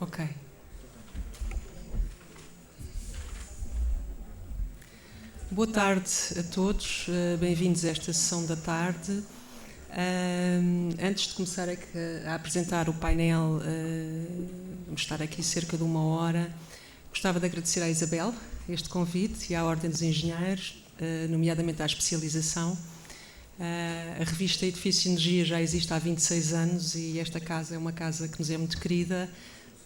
Ok. Boa tarde a todos, bem-vindos a esta sessão da tarde. Antes de começar a apresentar o painel, vamos estar aqui cerca de 1 hora, gostava de agradecer à Isabel este convite e à Ordem dos Engenheiros, nomeadamente à especialização. A revista Edifícios e Energia já existe há 26 anos e esta casa é uma casa que nos é muito querida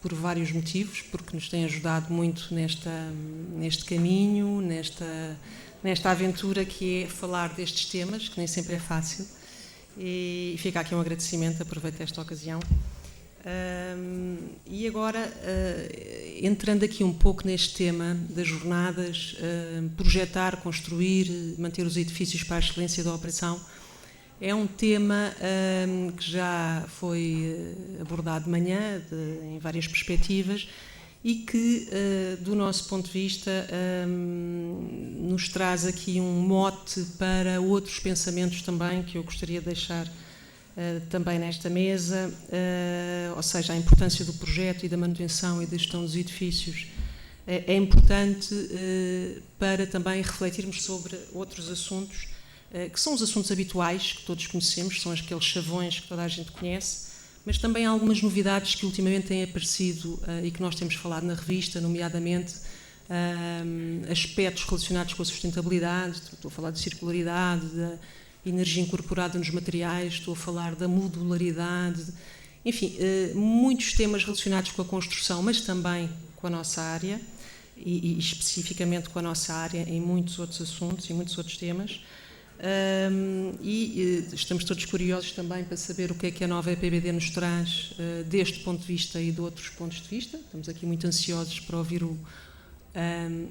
por vários motivos, porque nos tem ajudado muito neste caminho, nesta aventura que é falar destes temas, que nem sempre é fácil. E fica aqui um agradecimento, aproveito esta ocasião. E agora, entrando aqui um pouco neste tema das jornadas, projetar, construir, manter os edifícios para a excelência da operação, é um tema que já foi abordado de manhã, em várias perspectivas, e que, do nosso ponto de vista, nos traz aqui um mote para outros pensamentos também, que eu gostaria de deixar também nesta mesa, ou seja, a importância do projeto e da manutenção e da gestão dos edifícios é importante para também refletirmos sobre outros assuntos, que são os assuntos habituais, que todos conhecemos, são aqueles chavões que toda a gente conhece, mas também há algumas novidades que ultimamente têm aparecido e que nós temos falado na revista, nomeadamente aspectos relacionados com a sustentabilidade, estou a falar de circularidade, da energia incorporada nos materiais, estou a falar da modularidade, enfim, muitos temas relacionados com a construção, mas também com a nossa área, e especificamente com a nossa área em muitos outros assuntos e muitos outros temas. Estamos todos curiosos também para saber o que é a nova EPBD nos traz deste ponto de vista e de outros pontos de vista. Estamos aqui muito ansiosos para ouvir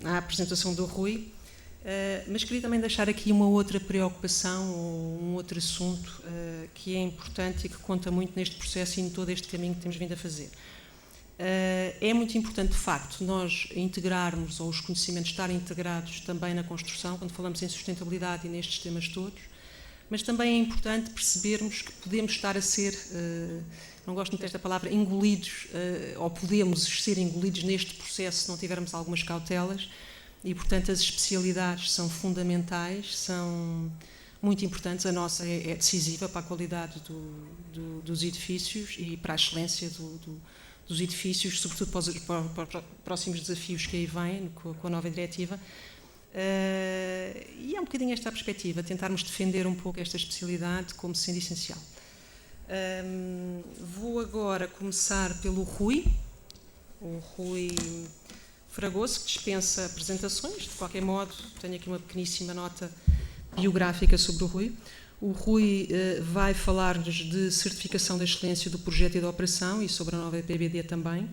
a apresentação do Rui, mas queria também deixar aqui uma outra preocupação ou um outro assunto que é importante e que conta muito neste processo e em todo este caminho que temos vindo a fazer. É muito importante, de facto, nós integrarmos, ou os conhecimentos estarem integrados também na construção, quando falamos em sustentabilidade e nestes temas todos, mas também é importante percebermos que podemos estar a ser, não gosto muito desta palavra, engolidos, ou podemos ser engolidos neste processo se não tivermos algumas cautelas, e, portanto, as especialidades são fundamentais, são muito importantes, a nossa é decisiva para a qualidade dos edifícios e para a excelência dos edifícios, sobretudo para os próximos desafios que aí vêm com a nova diretiva. E é um bocadinho esta a perspectiva, tentarmos defender um pouco esta especialidade como sendo essencial. Vou agora começar pelo Rui, o Rui Fragoso, que dispensa apresentações. De qualquer modo, tenho aqui uma pequeníssima nota biográfica sobre o Rui. O Rui vai falar-nos de certificação da excelência do projeto e da operação e sobre a nova EPBD também.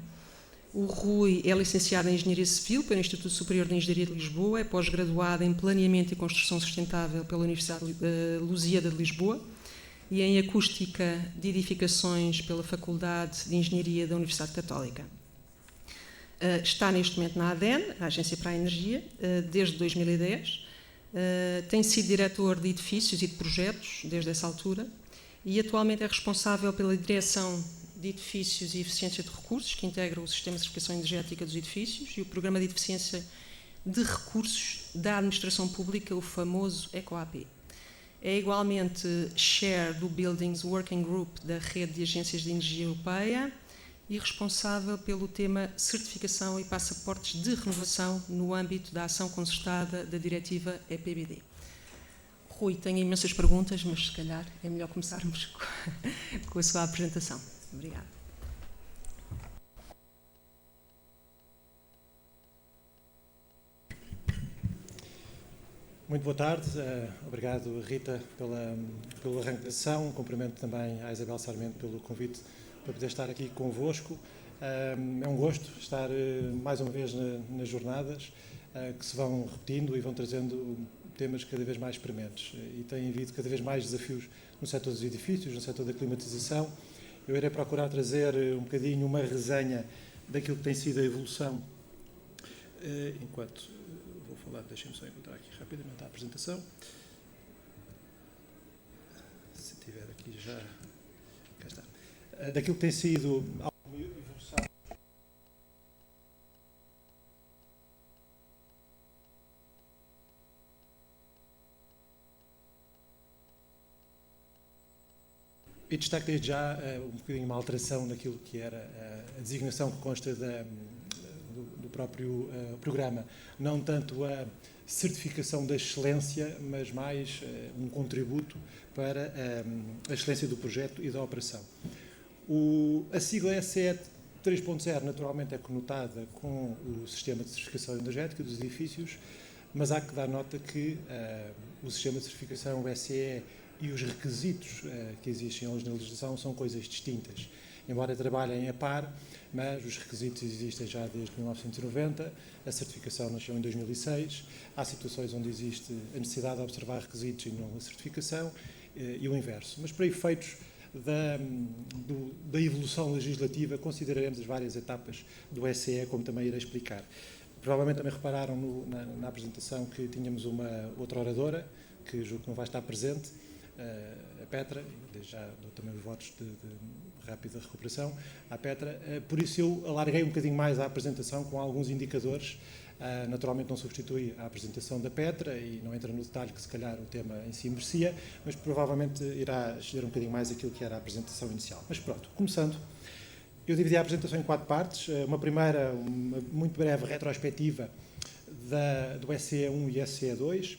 O Rui é licenciado em Engenharia Civil pelo Instituto Superior de Engenharia de Lisboa, é pós-graduado em Planeamento e Construção Sustentável pela Universidade Lusíada de Lisboa e em Acústica de Edificações pela Faculdade de Engenharia da Universidade Católica. Está neste momento na ADEN, a Agência para a Energia, desde 2010. Tem sido diretor de edifícios e de projetos desde essa altura e atualmente é responsável pela direção de edifícios e eficiência de recursos, que integra o Sistema de Certificação Energética dos Edifícios e o Programa de Eficiência de Recursos da Administração Pública, o famoso EcoAP. É igualmente chair do Buildings Working Group da Rede de Agências de Energia Europeia e responsável pelo tema certificação e passaportes de renovação no âmbito da ação concertada da diretiva EPBD. Rui, tenho imensas perguntas, mas se calhar é melhor começarmos com a sua apresentação. Obrigada. Muito boa tarde, obrigado Rita pelo arranque da sessão, cumprimento também à Isabel Sarmento pelo convite para poder estar aqui convosco. É um gosto estar mais uma vez nas jornadas que se vão repetindo e vão trazendo temas cada vez mais prementes e têm havido cada vez mais desafios no setor dos edifícios, no setor da climatização. Eu irei procurar trazer um bocadinho uma resenha daquilo que tem sido a evolução. Enquanto vou falar, deixem-me só encontrar aqui rapidamente a apresentação. Se tiver aqui já... Cá está. Daquilo que tem sido a evolução E destaco desde já um bocadinho uma alteração naquilo que era a designação que consta do próprio programa. Não tanto a certificação da excelência, mas mais um contributo para a excelência do projeto e da operação. A sigla SE 3.0 naturalmente é conotada com o sistema de certificação energética dos edifícios, mas há que dar nota que o sistema de certificação, o SE, e os requisitos que existem hoje na legislação são coisas distintas. Embora trabalhem a par, mas os requisitos existem já desde 1990, a certificação nasceu em 2006, há situações onde existe a necessidade de observar requisitos e não a certificação, e o inverso. Mas para efeitos da evolução legislativa, consideraremos as várias etapas do SE, como também irei explicar. Provavelmente também repararam na apresentação que tínhamos uma outra oradora, que julgo que não vai estar presente, a Petra, desde já dou também os votos de rápida recuperação à Petra, por isso eu alarguei um bocadinho mais a apresentação com alguns indicadores, naturalmente não substitui a apresentação da Petra e não entra no detalhe que se calhar o tema em si merecia, mas provavelmente irá exceder um bocadinho mais aquilo que era a apresentação inicial. Mas pronto, começando, eu dividi a apresentação em 4 partes, uma primeira, uma muito breve retrospectiva do SE1 e SE2,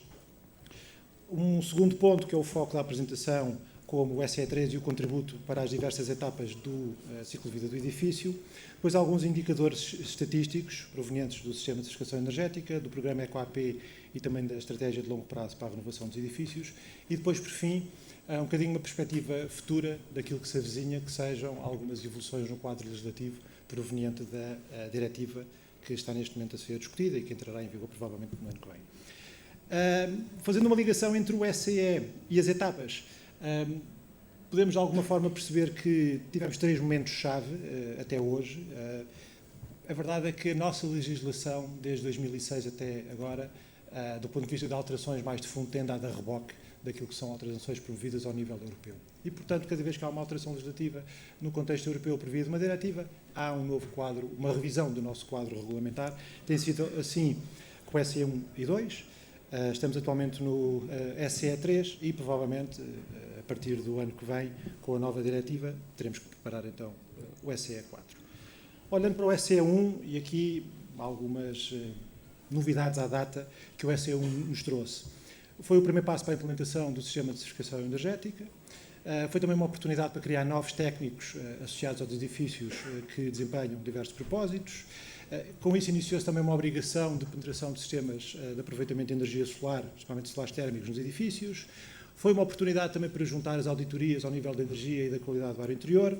um segundo ponto, que é o foco da apresentação, como o SE3 e o contributo para as diversas etapas do ciclo de vida do edifício. Depois, alguns indicadores estatísticos provenientes do sistema de certificação energética, do programa EcoAP e também da estratégia de longo prazo para a renovação dos edifícios. E depois, por fim, um bocadinho uma perspectiva futura daquilo que se avizinha, que sejam algumas evoluções no quadro legislativo proveniente da diretiva que está neste momento a ser discutida e que entrará em vigor provavelmente no ano que vem. Fazendo uma ligação entre o SE e as etapas, podemos de alguma forma perceber que tivemos 3 momentos-chave até hoje. A verdade é que a nossa legislação, desde 2006 até agora, do ponto de vista de alterações mais de fundo, tem andado a reboque daquilo que são alterações promovidas ao nível europeu. E, portanto, cada vez que há uma alteração legislativa no contexto europeu previa de uma diretiva, há um novo quadro, uma revisão do nosso quadro regulamentar. Tem sido assim com o SE1 e 2. Estamos atualmente no SE3 e, provavelmente, a partir do ano que vem, com a nova diretiva, teremos que preparar, então, o SE4. Olhando para o SE1, e aqui algumas novidades à data que o SE1 nos trouxe. Foi o primeiro passo para a implementação do sistema de certificação energética. Foi também uma oportunidade para criar novos técnicos associados aos edifícios que desempenham diversos propósitos. Com isso iniciou-se também uma obrigação de penetração de sistemas de aproveitamento de energia solar, principalmente solares térmicos, nos edifícios. Foi uma oportunidade também para juntar as auditorias ao nível da energia e da qualidade do ar interior.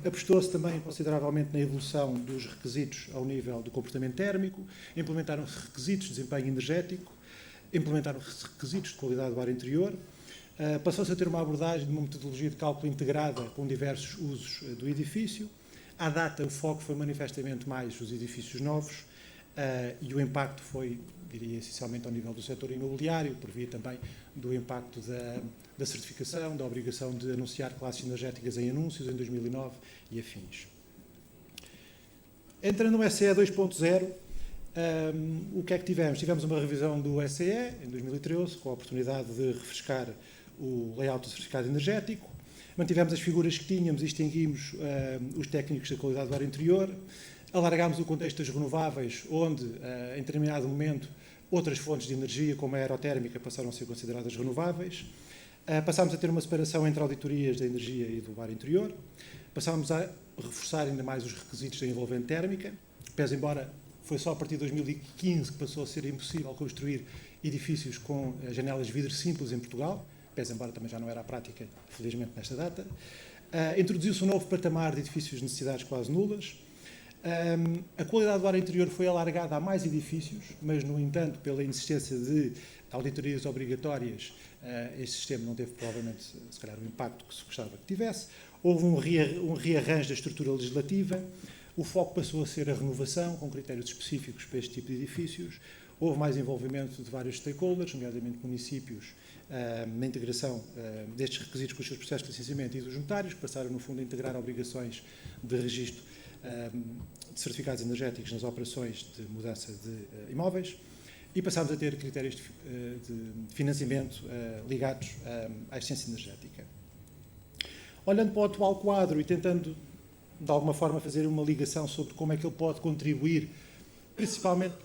Apostou-se também consideravelmente na evolução dos requisitos ao nível do comportamento térmico, implementaram-se requisitos de desempenho energético, implementaram-se requisitos de qualidade do ar interior, passou-se a ter uma abordagem de uma metodologia de cálculo integrada com diversos usos do edifício. À data, o foco foi manifestamente mais os edifícios novos e o impacto foi, diria, essencialmente ao nível do setor imobiliário, por via também do impacto da certificação, da obrigação de anunciar classes energéticas em anúncios em 2009 e afins. Entrando no SE 2.0, o que é que tivemos? Tivemos uma revisão do SE em 2013, com a oportunidade de refrescar o layout do certificado energético. Mantivemos as figuras que tínhamos e extinguimos os técnicos da qualidade do ar interior. Alargámos o contexto das renováveis, onde, em determinado momento, outras fontes de energia, como a aerotérmica, passaram a ser consideradas renováveis. Passámos a ter uma separação entre auditorias da energia e do ar interior. Passámos a reforçar ainda mais os requisitos da envolvente térmica, pese embora foi só a partir de 2015 que passou a ser impossível construir edifícios com janelas de vidro simples em Portugal, pese embora também já não era a prática, felizmente, nesta data. Introduziu-se um novo patamar de edifícios de necessidades quase nulas. A qualidade do ar interior foi alargada a mais edifícios, mas, no entanto, pela insistência de auditorias obrigatórias, este sistema não teve, provavelmente, se calhar, o impacto que se gostava que tivesse. Houve um rearranjo da estrutura legislativa. O foco passou a ser a renovação, com critérios específicos para este tipo de edifícios. Houve mais envolvimento de vários stakeholders, nomeadamente municípios, na integração destes requisitos com os seus processos de licenciamento e dos notários, que passaram, no fundo, a integrar obrigações de registro de certificados energéticos nas operações de mudança de imóveis, e passámos a ter critérios de financiamento ligados à eficiência energética. Olhando para o atual quadro e tentando, de alguma forma, fazer uma ligação sobre como é que ele pode contribuir, principalmente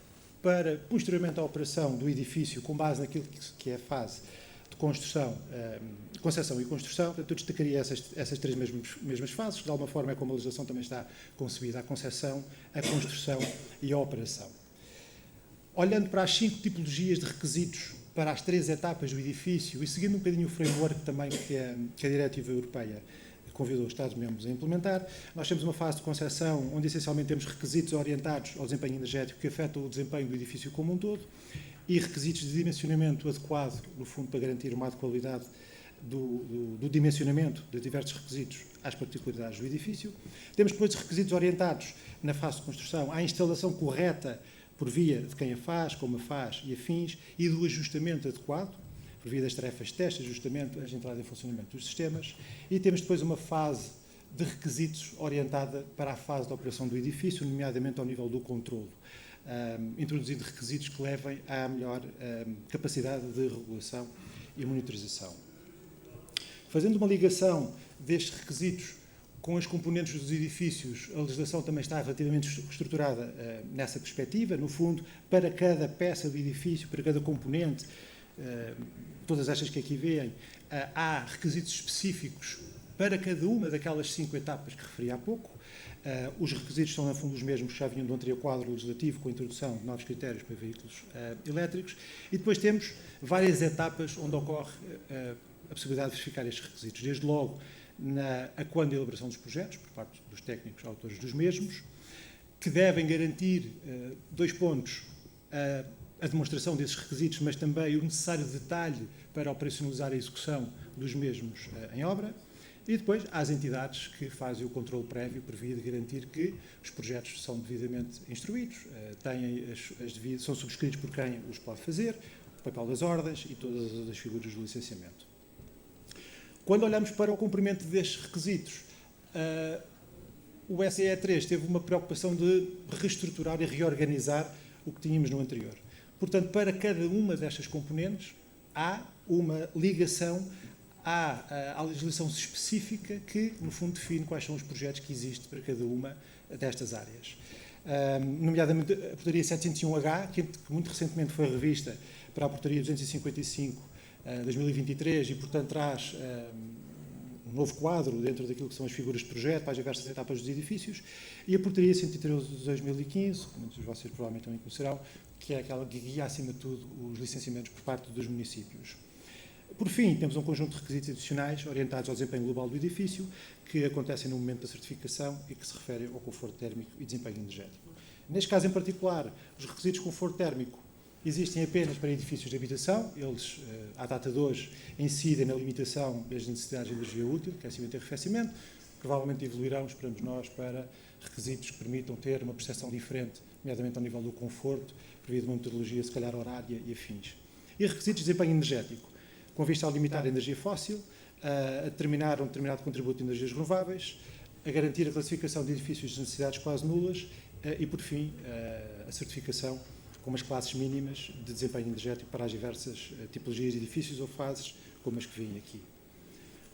para, posteriormente à operação do edifício, com base naquilo que é a fase de construção, concepção e construção, portanto, eu destacaria essas três mesmas fases, que de alguma forma é como a legislação também está concebida: a concepção, a construção e a operação. Olhando para as 5 tipologias de requisitos para as 3 etapas do edifício e seguindo um bocadinho o framework também que a Diretiva Europeia convidou os Estados-membros a implementar, nós temos uma fase de concepção onde essencialmente temos requisitos orientados ao desempenho energético que afetam o desempenho do edifício como um todo e requisitos de dimensionamento adequado, no fundo, para garantir uma adequada qualidade do dimensionamento de diversos requisitos às particularidades do edifício. Temos depois requisitos orientados na fase de construção à instalação correta por via de quem a faz, como a faz e afins, e do ajustamento adequado, por via das tarefas de teste, ajustamento, a entrada em funcionamento dos sistemas. E temos depois uma fase de requisitos orientada para a fase de operação do edifício, nomeadamente ao nível do controlo, introduzindo requisitos que levem à melhor capacidade de regulação e monitorização. Fazendo uma ligação destes requisitos com as componentes dos edifícios, a legislação também está relativamente estruturada nessa perspectiva. No fundo, para cada peça do edifício, para cada componente, todas estas que aqui veem, há requisitos específicos para cada uma daquelas 5 etapas que referi há pouco. Os requisitos são, no fundo, os mesmos que já vinham do anterior quadro legislativo, com a introdução de novos critérios para veículos elétricos. E depois temos várias etapas onde ocorre a possibilidade de verificar estes requisitos. Desde logo, a quando a elaboração dos projetos, por parte dos técnicos autores dos mesmos, que devem garantir 2 pontos: a demonstração desses requisitos, mas também o necessário detalhe para operacionalizar a execução dos mesmos em obra. E depois às entidades que fazem o controle prévio por via de garantir que os projetos são devidamente instruídos, são subscritos por quem os pode fazer, o papel das ordens e todas as outras figuras do licenciamento. Quando olhamos para o cumprimento destes requisitos, o SEE3 teve uma preocupação de reestruturar e reorganizar o que tínhamos no anterior. Portanto, para cada uma destas componentes, há uma ligação à legislação específica que, no fundo, define quais são os projetos que existem para cada uma destas áreas. Nomeadamente, a Portaria 701H, que muito recentemente foi revista para a Portaria 255 2023 e, portanto, traz um novo quadro dentro daquilo que são as figuras de projeto para as diversas etapas dos edifícios, e a Portaria 113 de 2015, que muitos de vocês provavelmente também conhecerão, que é aquela que guia, acima de tudo, os licenciamentos por parte dos municípios. Por fim, temos um conjunto de requisitos adicionais orientados ao desempenho global do edifício, que acontecem no momento da certificação e que se referem ao conforto térmico e desempenho energético. Neste caso em particular, os requisitos de conforto térmico existem apenas para edifícios de habitação. Eles, à data de hoje, incidem na limitação das necessidades de energia útil, aquecimento e arrefecimento. Provavelmente evoluirão, esperamos nós, para requisitos que permitam ter uma percepção diferente, nomeadamente ao nível do conforto, por via de uma metodologia, se calhar, horária e afins. E requisitos de desempenho energético, com vista a limitar a energia fóssil, a determinar um determinado contributo de energias renováveis, a garantir a classificação de edifícios de necessidades quase nulas e, por fim, a certificação com umas classes mínimas de desempenho energético para as diversas tipologias de edifícios ou fases, como as que vêm aqui.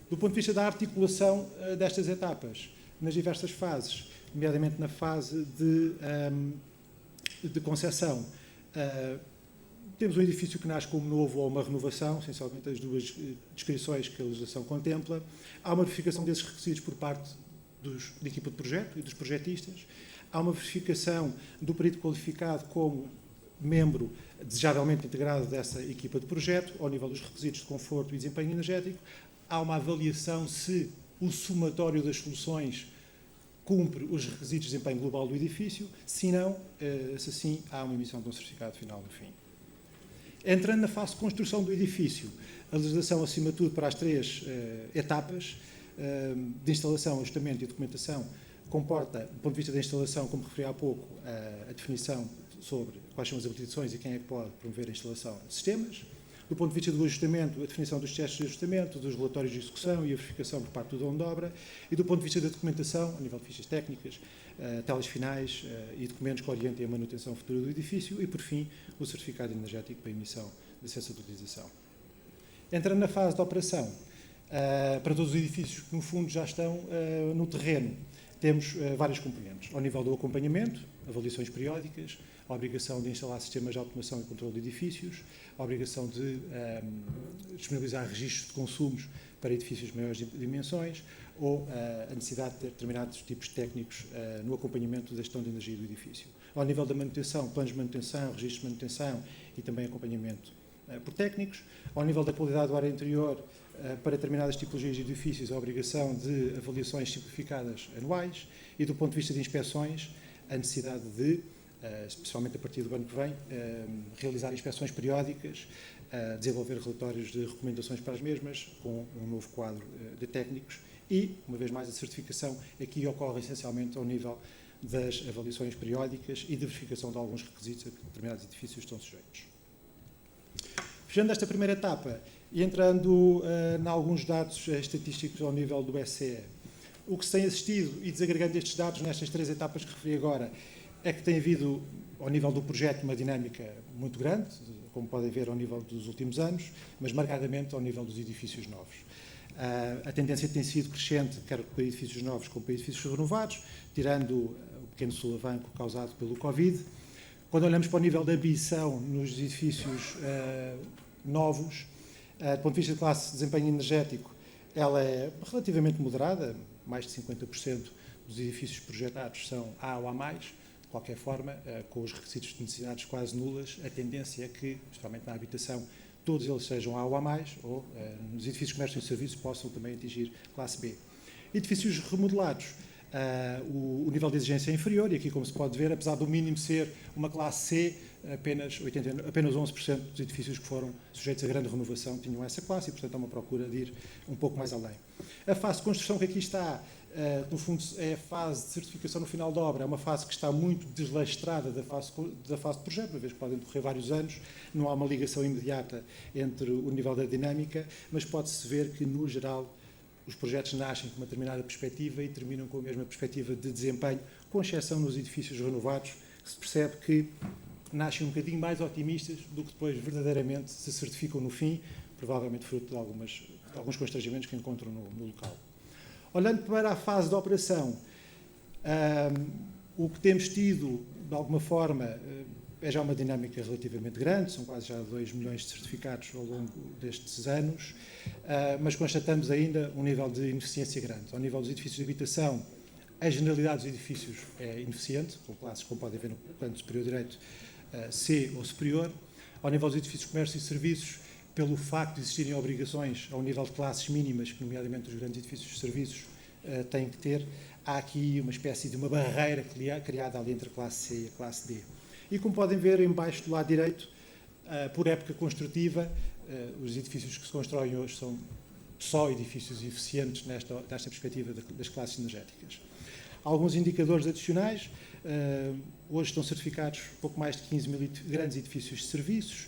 Do ponto de vista da articulação destas etapas, nas diversas fases, nomeadamente na fase de concepção, temos um edifício que nasce como novo ou uma renovação, essencialmente as 2 descrições que a legislação contempla. Há uma verificação desses requisitos por parte da equipa de projeto e dos projetistas. Há uma verificação do perito qualificado como membro desejavelmente integrado dessa equipa de projeto, ao nível dos requisitos de conforto e desempenho energético. Há uma avaliação se o somatório das soluções cumpre os requisitos de desempenho global do edifício. Se não, se assim, há uma emissão de um certificado final no fim. Entrando na fase de construção do edifício, a legislação, acima de tudo, para as 3 etapas de instalação, ajustamento e documentação, comporta, do ponto de vista da instalação, como referi há pouco, a definição sobre quais são as habilitações e quem é que pode promover a instalação de sistemas. Do ponto de vista do ajustamento, a definição dos testes de ajustamento, dos relatórios de execução e a verificação por parte do dono de obra. E do ponto de vista da documentação, a nível de fichas técnicas, telas finais e documentos que orientem a manutenção futura do edifício. E, por fim, o certificado energético para a emissão de licença de utilização. Entrando na fase de operação, para todos os edifícios que, no fundo, já estão no terreno. Temos vários componentes. Ao nível do acompanhamento, avaliações periódicas, a obrigação de instalar sistemas de automação e controle de edifícios, a obrigação de disponibilizar registros de consumos para edifícios de maiores dimensões, ou a necessidade de ter determinados tipos técnicos no acompanhamento da gestão de energia do edifício. Ao nível da manutenção, planos de manutenção, registros de manutenção e também acompanhamento por técnicos. Ao nível da qualidade do ar interior, para determinadas tipologias de edifícios, a obrigação de avaliações simplificadas anuais e, do ponto de vista de inspeções, a necessidade de, especialmente a partir do ano que vem, realizar inspeções periódicas, desenvolver relatórios de recomendações para as mesmas, com um novo quadro de técnicos e, uma vez mais, a certificação aqui ocorre essencialmente ao nível das avaliações periódicas e de verificação de alguns requisitos a que determinados edifícios estão sujeitos. Fechando esta primeira etapa e entrando em alguns dados estatísticos ao nível do SCE, o que se tem assistido, e desagregando estes dados nestas 3 etapas que referi agora, é que tem havido, ao nível do projeto, uma dinâmica muito grande, como podem ver ao nível dos últimos anos, mas marcadamente ao nível dos edifícios novos. A tendência tem sido crescente, quer para edifícios novos como para edifícios renovados, tirando o pequeno solavanco causado pelo Covid. Quando olhamos para o nível da ambição nos edifícios novos, do ponto de vista de classe de desempenho energético, ela é relativamente moderada, mais de 50% dos edifícios projetados são A ou A+, de qualquer forma, com os requisitos de necessidades quase nulas, a tendência é que, especialmente na habitação, todos eles sejam A ou A+, ou nos edifícios de comércio e serviços possam também atingir classe B. Edifícios remodelados, o nível de exigência é inferior, e aqui, como se pode ver, apesar do mínimo ser uma classe C, apenas 11% dos edifícios que foram sujeitos a grande renovação tinham essa classe, e, portanto, há uma procura de ir um pouco mais além. A fase de construção que aqui está, no fundo, é a fase de certificação no final da obra, é uma fase que está muito deslastrada da fase de projeto, uma vez que podem decorrer vários anos, não há uma ligação imediata entre o nível da dinâmica, mas pode-se ver que, no geral, os projetos nascem com uma determinada perspectiva e terminam com a mesma perspectiva de desempenho, com exceção nos edifícios renovados, que se percebe que nascem um bocadinho mais otimistas do que depois verdadeiramente se certificam no fim, provavelmente fruto de alguns constrangimentos que encontram no local. Olhando para a fase de operação, o que temos tido, de alguma forma, é já uma dinâmica relativamente grande, são quase já 2 milhões de certificados ao longo destes anos, mas constatamos ainda um nível de ineficiência grande. Ao nível dos edifícios de habitação, a generalidade dos edifícios é ineficiente, com classes, como podem ver no plano superior direito, C ou superior. Ao nível dos edifícios de comércio e serviços, pelo facto de existirem obrigações ao nível de classes mínimas, que nomeadamente os grandes edifícios de serviços têm que ter, há aqui uma espécie de uma barreira criada ali entre a classe C e a classe D. E como podem ver, em baixo do lado direito, por época construtiva, os edifícios que se constroem hoje são só edifícios eficientes nesta perspectiva das classes energéticas. Alguns indicadores adicionais, hoje estão certificados pouco mais de 15 mil grandes edifícios de serviços,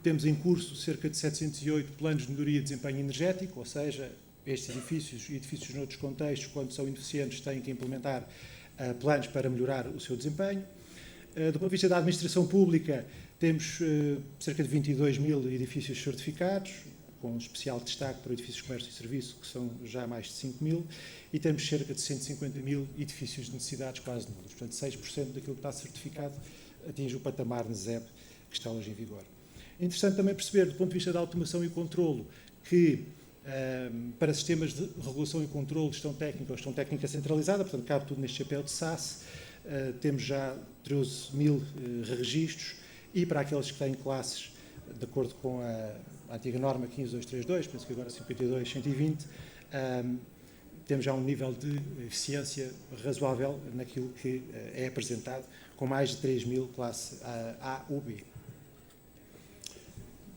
temos em curso cerca de 708 planos de melhoria de desempenho energético, ou seja, estes edifícios e edifícios noutros contextos, quando são ineficientes, têm que implementar planos para melhorar o seu desempenho. Do ponto de vista da administração pública, temos cerca de 22 mil edifícios certificados, com especial destaque para edifícios de comércio e serviço, que são já mais de 5 mil, e temos cerca de 150 mil edifícios de necessidades quase nulas. Portanto, 6% daquilo que está certificado atinge o patamar NZEB que está hoje em vigor. É interessante também perceber, do ponto de vista da automação e controlo, que para sistemas de regulação e controlo, gestão técnica centralizada, portanto, cabe tudo neste chapéu de SaaS, temos já 13 mil registros, e para aqueles que têm classes, de acordo com a antiga norma 15232, penso que agora 52120, temos já um nível de eficiência razoável naquilo que é apresentado, com mais de 3 mil classe A ou B.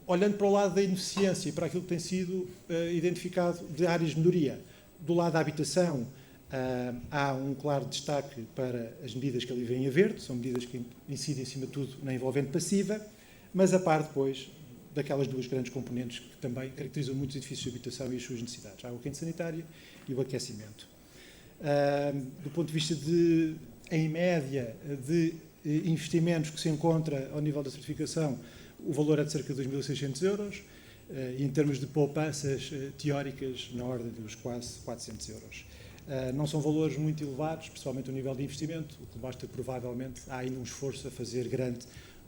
Olhando para o lado da ineficiência e para aquilo que tem sido identificado de áreas de melhoria, do lado da habitação, há um claro destaque para as medidas que ali vêm a verde, são medidas que incidem, acima de tudo, na envolvente passiva, mas a par depois daquelas duas grandes componentes que também caracterizam muitos edifícios de habitação e as suas necessidades, a água quente sanitária e o aquecimento. Do ponto de vista em média, de investimentos que se encontra ao nível da certificação, o valor é de cerca de 2.600 euros. em termos de poupanças teóricas, na ordem dos quase 400 euros. Não são valores muito elevados, principalmente o nível de investimento, o que mostra que provavelmente há ainda um esforço a fazer grande,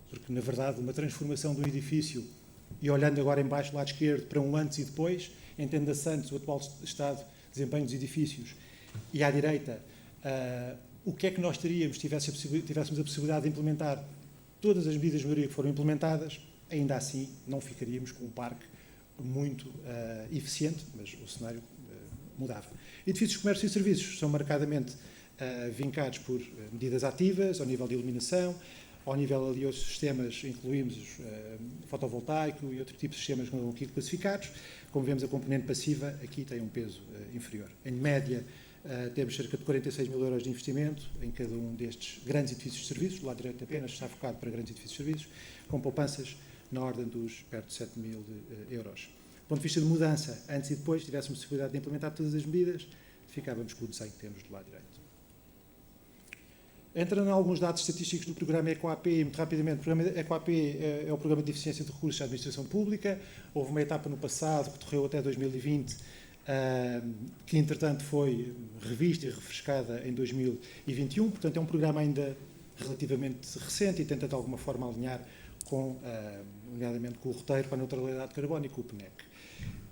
porque na verdade uma transformação do edifício, e olhando agora em baixo, lado esquerdo, para um antes e depois, entenda-se antes o atual estado de desempenho dos edifícios, e à direita, o que é que nós teríamos se tivéssemos a possibilidade de implementar todas as medidas de melhoria que foram implementadas, ainda assim não ficaríamos com um parque muito eficiente, mas o cenário mudava. Edifícios de comércio e serviços são marcadamente vincados por medidas ativas, ao nível de iluminação, ao nível ali dos sistemas, incluímos fotovoltaico e outro tipo de sistemas que não estão aqui classificados. Como vemos, a componente passiva aqui tem um peso inferior. Em média, temos cerca de 46 mil euros de investimento em cada um destes grandes edifícios de serviços. O lado direito apenas está focado para grandes edifícios de serviços, com poupanças na ordem dos perto de 7 mil euros. Do ponto de vista de mudança, antes e depois, se tivéssemos a possibilidade de implementar todas as medidas, ficávamos com o desenho que temos do lado direito. Entrando em alguns dados estatísticos do programa EcoAP, muito rapidamente, o programa EcoAP é o programa de eficiência de recursos da administração pública. Houve uma etapa no passado, que decorreu até 2020, que entretanto foi revista e refrescada em 2021, portanto é um programa ainda relativamente recente e tenta de alguma forma alinhar nomeadamente com o roteiro para a neutralidade de carbono e com o PNEC.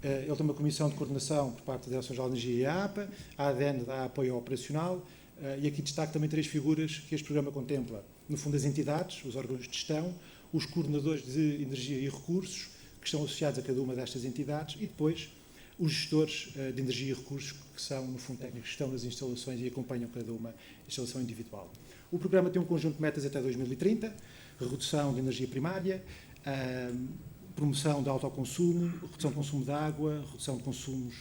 Ele tem uma comissão de coordenação por parte da Direção-Geral de Energia e a APA, a ADN dá apoio operacional, e aqui destaco também 3 figuras que este programa contempla. No fundo, as entidades, os órgãos de gestão, os coordenadores de energia e recursos, que estão associados a cada uma destas entidades, e depois os gestores de energia e recursos, que são, no fundo, técnicos que estão nas instalações e acompanham cada uma instalação individual. O programa tem um conjunto de metas até 2030, redução de energia primária, promoção de autoconsumo, redução de consumo de água, redução de consumos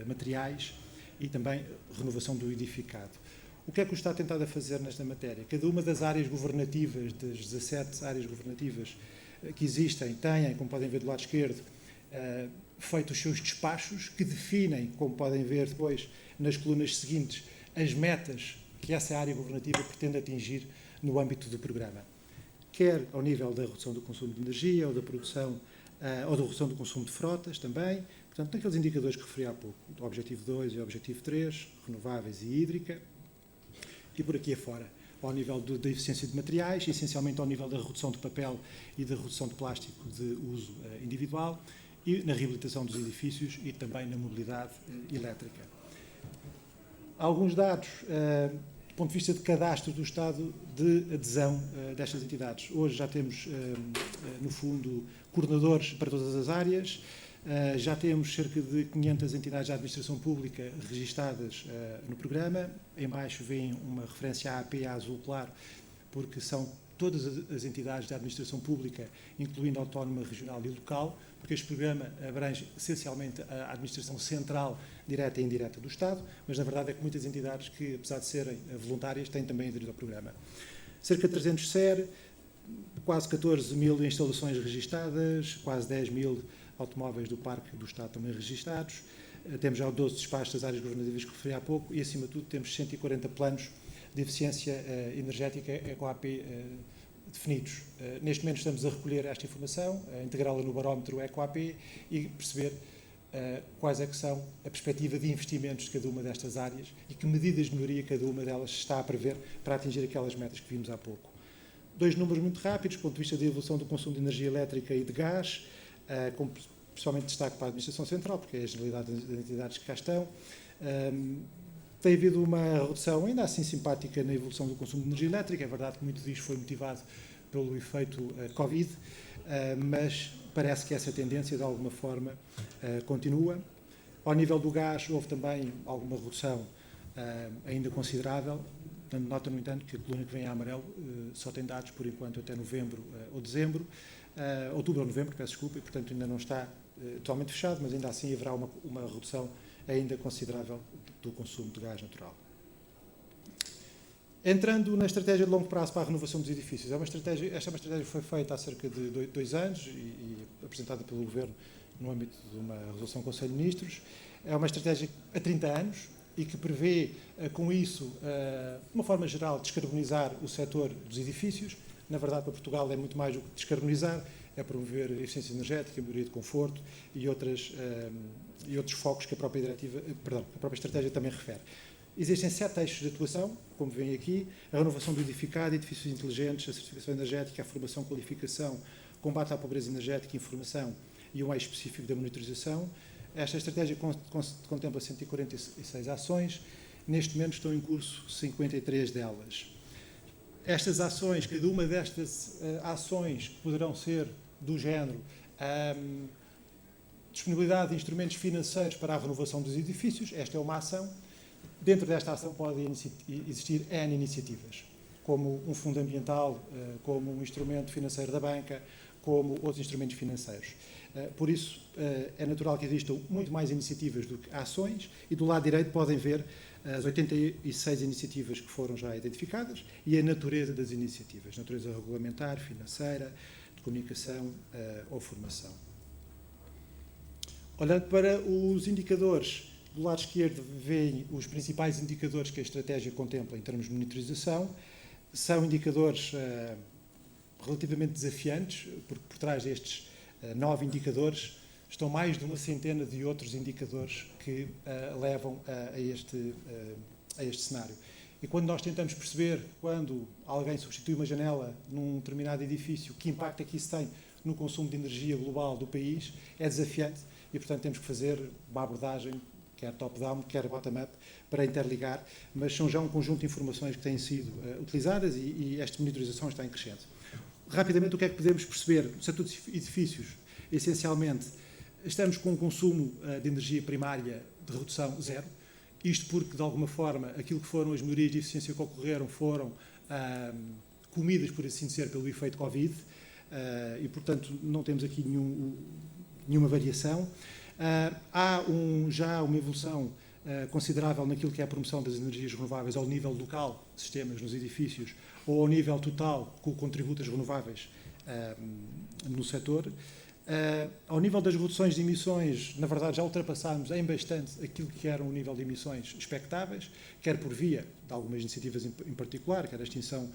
materiais e também renovação do edificado. O que é que o Estado tem tentado a fazer nesta matéria? Cada uma das áreas governativas, das 17 áreas governativas que existem, têm, como podem ver do lado esquerdo, feito os seus despachos, que definem, como podem ver depois nas colunas seguintes, as metas que essa área governativa pretende atingir no âmbito do programa. Quer ao nível da redução do consumo de energia, ou da produção, ou da redução do consumo de frotas também, portanto, naqueles indicadores que referi há pouco, o Objetivo 2 e o Objetivo 3, renováveis e hídrica, e por aqui afora, ao nível da eficiência de materiais, essencialmente ao nível da redução de papel e da redução de plástico de uso individual, e na reabilitação dos edifícios e também na mobilidade elétrica. Alguns dados do ponto de vista de cadastro do estado de adesão destas entidades. Hoje já temos, no fundo, coordenadores para todas as áreas, já temos cerca de 500 entidades da administração pública registadas no programa. Em baixo vem uma referência à AP, a azul claro, porque são todas as entidades da administração pública, incluindo a autónoma, regional e local, porque este programa abrange essencialmente a administração central, direta e indireta do Estado, mas na verdade é que muitas entidades que, apesar de serem voluntárias, têm também aderido ao programa. Cerca de 300 SER, quase 14 mil instalações registadas, quase 10 mil automóveis do Parque do Estado também registados, temos já 12 despachos das áreas governativas que referi há pouco e, acima de tudo, temos 140 planos de eficiência energética EcoAP definidos. Neste momento estamos a recolher esta informação, a integrá-la no barómetro EcoAP e perceber quais é que são a perspectiva de investimentos de cada uma destas áreas e que medidas de melhoria cada uma delas está a prever para atingir aquelas metas que vimos há pouco. 2 números muito rápidos, do ponto de vista da evolução do consumo de energia elétrica e de gás, com principalmente destaque para a Administração Central, porque é a generalidade das entidades que cá estão. Tem havido uma redução ainda assim simpática na evolução do consumo de energia elétrica. É verdade que muito disto foi motivado pelo efeito Covid, mas parece que essa tendência, de alguma forma, continua. Ao nível do gás, houve também alguma redução ainda considerável. Nota, no entanto, que a coluna que vem a amarelo só tem dados, por enquanto, até novembro ou dezembro. Outubro ou novembro, peço desculpa, e, portanto, ainda não está totalmente fechado, mas ainda assim haverá uma redução ainda considerável do consumo de gás natural. Entrando na estratégia de longo prazo para a renovação dos edifícios, esta é uma estratégia que foi feita há cerca de 2 anos e apresentada pelo Governo no âmbito de uma resolução do Conselho de Ministros. É uma estratégia a 30 anos e que prevê, com isso, de uma forma geral, descarbonizar o setor dos edifícios. Na verdade, para Portugal é muito mais do que descarbonizar, é promover a eficiência energética, a melhoria de conforto e outros focos que a própria estratégia também refere. Existem 7 eixos de atuação, como veem aqui: a renovação do edificado, edifícios inteligentes, a certificação energética, a formação, qualificação, combate à pobreza energética, informação e um eixo específico da monitorização. Esta estratégia contempla 146 ações, neste momento estão em curso 53 delas. Estas ações, cada uma destas ações poderão ser do género disponibilidade de instrumentos financeiros para a renovação dos edifícios. Esta é uma ação. Dentro desta ação podem existir N iniciativas, como um fundo ambiental, como um instrumento financeiro da banca, como outros instrumentos financeiros. Por isso, é natural que existam muito mais iniciativas do que ações, e do lado direito podem ver as 86 iniciativas que foram já identificadas e a natureza das iniciativas: natureza regulamentar, financeira, de comunicação ou formação. Olhando para os indicadores, do lado esquerdo veem os principais indicadores que a estratégia contempla em termos de monitorização. São indicadores relativamente desafiantes, porque por trás destes 9 indicadores estão mais de uma centena de outros indicadores que levam a este cenário. E quando nós tentamos perceber, quando alguém substitui uma janela num determinado edifício, que impacto é que isso tem no consumo de energia global do país, é desafiante e, portanto, temos que fazer uma abordagem, quer top-down, quer bottom-up, para interligar, mas são já um conjunto de informações que têm sido utilizadas e esta monitorização está em crescente. Rapidamente, o que é que podemos perceber? No setor de edifícios, essencialmente, estamos com um consumo de energia primária de redução zero, isto porque, de alguma forma, aquilo que foram as melhorias de eficiência que ocorreram foram comidas, por assim dizer, pelo efeito Covid, e, portanto, não temos aqui nenhuma variação. Há já uma evolução considerável naquilo que é a promoção das energias renováveis ao nível local, sistemas nos edifícios, ou ao nível total, com o contributo das renováveis no setor. Ao nível das reduções de emissões, na verdade, já ultrapassámos em bastante aquilo que era um nível de emissões expectáveis, quer por via de algumas iniciativas em particular, quer a extinção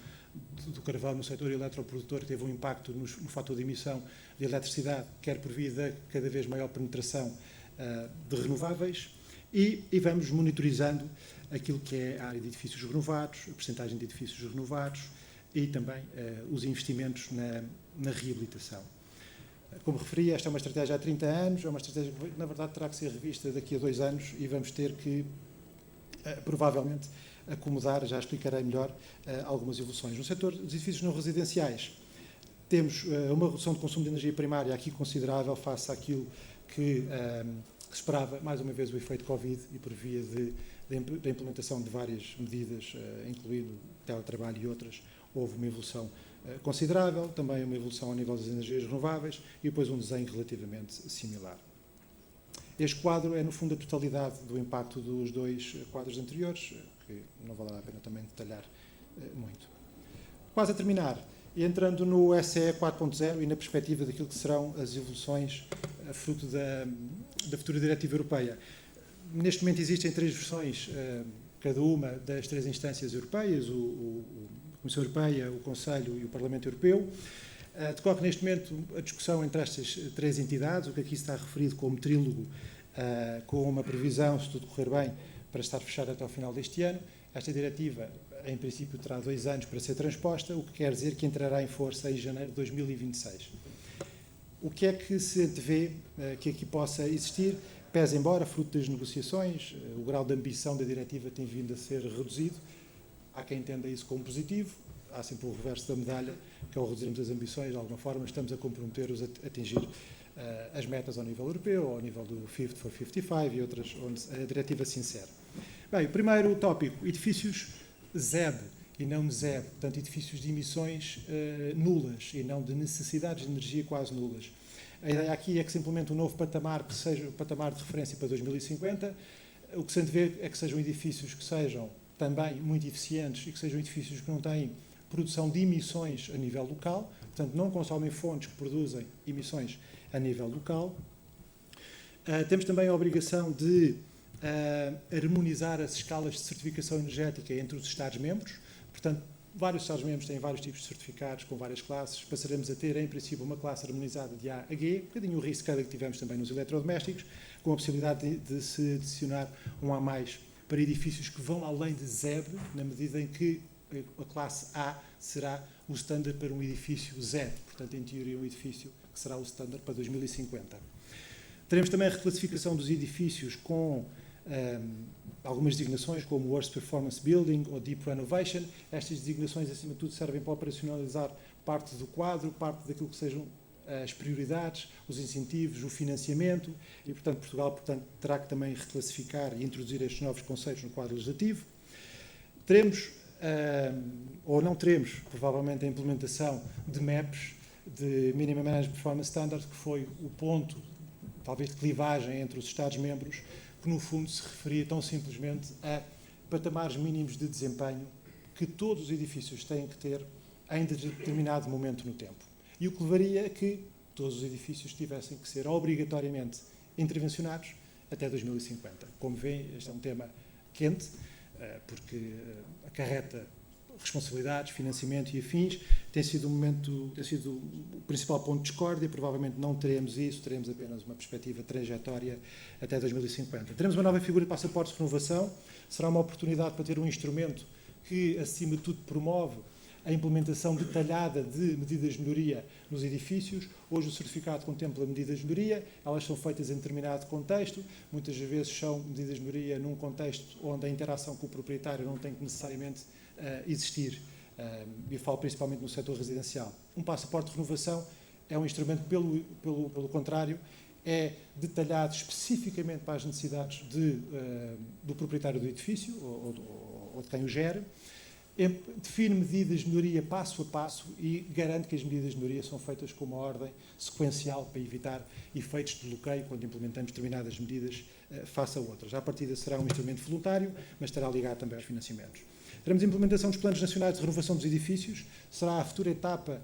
do carvão no setor eletroprodutor, que teve um impacto no fator de emissão de eletricidade, quer por via da cada vez maior penetração de renováveis, e vamos monitorizando aquilo que é a área de edifícios renovados, a percentagem de edifícios renovados e também os investimentos na reabilitação. Como referi, esta é uma estratégia há 30 anos, é uma estratégia que, na verdade, terá que ser revista daqui a 2 anos e vamos ter que, provavelmente, acomodar, já explicarei melhor, algumas evoluções. No setor dos edifícios não residenciais, temos uma redução de consumo de energia primária aqui considerável face àquilo que se esperava, mais uma vez, o efeito Covid e por via da implementação de várias medidas, incluindo teletrabalho e outras, houve uma evolução considerável, também uma evolução ao nível das energias renováveis e depois um desenho relativamente similar. Este quadro é, no fundo, a totalidade do impacto dos 2 quadros anteriores, que não valerá a pena também detalhar muito. Quase a terminar, entrando no SE 4.0 e na perspectiva daquilo que serão as evoluções fruto da futura diretiva europeia. Neste momento existem 3 versões, cada uma das 3 instâncias europeias, a Comissão Europeia, o Conselho e o Parlamento Europeu. Decorre neste momento a discussão entre estas 3 entidades, o que aqui está referido como trílogo, com uma previsão, se tudo correr bem, para estar fechada até ao final deste ano. Esta diretiva, em princípio, terá 2 anos para ser transposta, o que quer dizer que entrará em força em janeiro de 2026. O que é que se antevê que aqui possa existir? Pese embora, fruto das negociações, o grau de ambição da diretiva tem vindo a ser reduzido. Há quem entenda isso como positivo, há sempre o reverso da medalha, que ao reduzirmos as ambições, de alguma forma, estamos a comprometer-os a atingir as metas ao nível europeu, ao nível do 50 for 55 e outras, onde a diretiva se insere. Bem, o primeiro tópico, edifícios ZEB e não ZEB, portanto, edifícios de emissões nulas e não de necessidades de energia quase nulas. A ideia aqui é que se implemente um novo patamar, que seja o patamar de referência para 2050. O que se antevê é que sejam edifícios que sejam também muito eficientes e que sejam edifícios que não têm produção de emissões a nível local, portanto, não consomem fontes que produzem emissões a nível local. Temos também a obrigação de harmonizar as escalas de certificação energética entre os Estados-membros, portanto, Vários Estados-membros têm vários tipos de certificados, com várias classes. Passaremos a ter, em princípio, uma classe harmonizada de A a G, um bocadinho o risco que tivemos também nos eletrodomésticos, com a possibilidade de se adicionar um A mais para edifícios que vão além de ZEB, na medida em que a classe A será o standard para um edifício ZEB. Portanto, em teoria, um edifício que será o standard para 2050. Teremos também a reclassificação dos edifícios com algumas designações, como Worst Performance Building ou Deep Renovation. Estas designações, acima de tudo, servem para operacionalizar parte do quadro, parte daquilo que sejam as prioridades, os incentivos, o financiamento, e, portanto, Portugal terá que também reclassificar e introduzir estes novos conceitos no quadro legislativo. Teremos, ou não teremos, provavelmente, a implementação de MAPs, de Minimum Management Performance Standard, que foi o ponto, talvez, de clivagem entre os Estados-membros, que no fundo se referia tão simplesmente a patamares mínimos de desempenho que todos os edifícios têm que ter em determinado momento no tempo. E o que levaria a que todos os edifícios tivessem que ser obrigatoriamente intervencionados até 2050. Como veem, este é um tema quente, porque acarreta responsabilidades, financiamento e afins. Tem sido o principal ponto de discórdia. Provavelmente não teremos isso, teremos apenas uma perspectiva trajetória até 2050. Teremos uma nova figura de passaporte de renovação. Será uma oportunidade para ter um instrumento que, acima de tudo, promove a implementação detalhada de medidas de melhoria nos edifícios. Hoje o certificado contempla medidas de melhoria, elas são feitas em determinado contexto, muitas vezes são medidas de melhoria num contexto onde a interação com o proprietário não tem que necessariamente existir, e falo principalmente no setor residencial. Um passaporte de renovação é um instrumento, pelo contrário, é detalhado especificamente para as necessidades do proprietário do edifício ou de quem o gere, define medidas de melhoria passo a passo e garante que as medidas de melhoria são feitas com uma ordem sequencial para evitar efeitos de bloqueio quando implementamos determinadas medidas face a outras. À partida será um instrumento voluntário, mas estará ligado também aos financiamentos. Teremos a implementação dos planos nacionais de renovação dos edifícios, será a futura etapa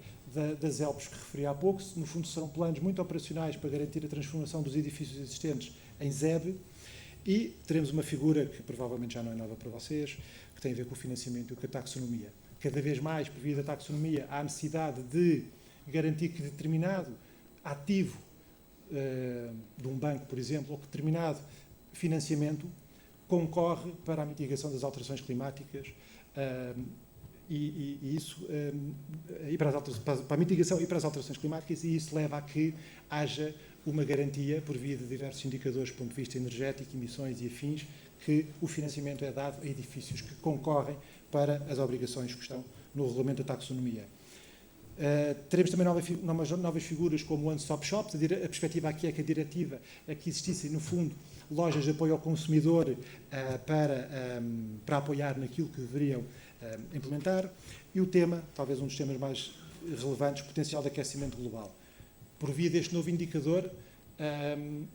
das ELPs que referi há pouco. No fundo, serão planos muito operacionais para garantir a transformação dos edifícios existentes em ZEB, e teremos uma figura que provavelmente já não é nova para vocês, que tem a ver com o financiamento e com a taxonomia. Cada vez mais, por via da taxonomia, há necessidade de garantir que determinado ativo de um banco, por exemplo, ou que determinado financiamento concorre para a mitigação das alterações climáticas para a mitigação e para as alterações climáticas, e isso leva a que haja uma garantia, por via de diversos indicadores do ponto de vista energético, emissões e afins, que o financiamento é dado a edifícios que concorrem para as obrigações que estão no regulamento da taxonomia. Teremos também novas figuras como one-stop shops. A perspectiva aqui é que a diretiva é que existissem, no fundo, lojas de apoio ao consumidor para apoiar naquilo que deveriam implementar. E o tema, talvez um dos temas mais relevantes, potencial de aquecimento global. Por via deste novo indicador,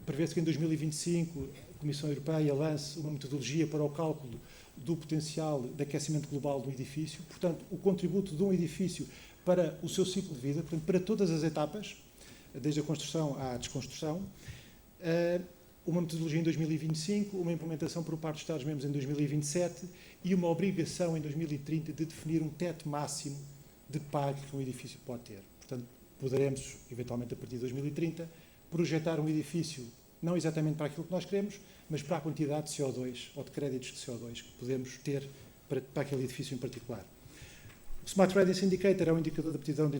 prevê-se que em 2025 a Comissão Europeia lance uma metodologia para o cálculo do potencial de aquecimento global do edifício. Portanto, o contributo de um edifício para o seu ciclo de vida, portanto, para todas as etapas, desde a construção à desconstrução, uma metodologia em 2025, uma implementação por parte dos Estados-membros em 2027 e uma obrigação em 2030 de definir um teto máximo de PAG que um edifício pode ter. Portanto, poderemos, eventualmente a partir de 2030, projetar um edifício não exatamente para aquilo que nós queremos, mas para a quantidade de CO2 ou de créditos de CO2 que podemos ter para aquele edifício em particular. O Smart Readiness Indicator é um indicador de aptidão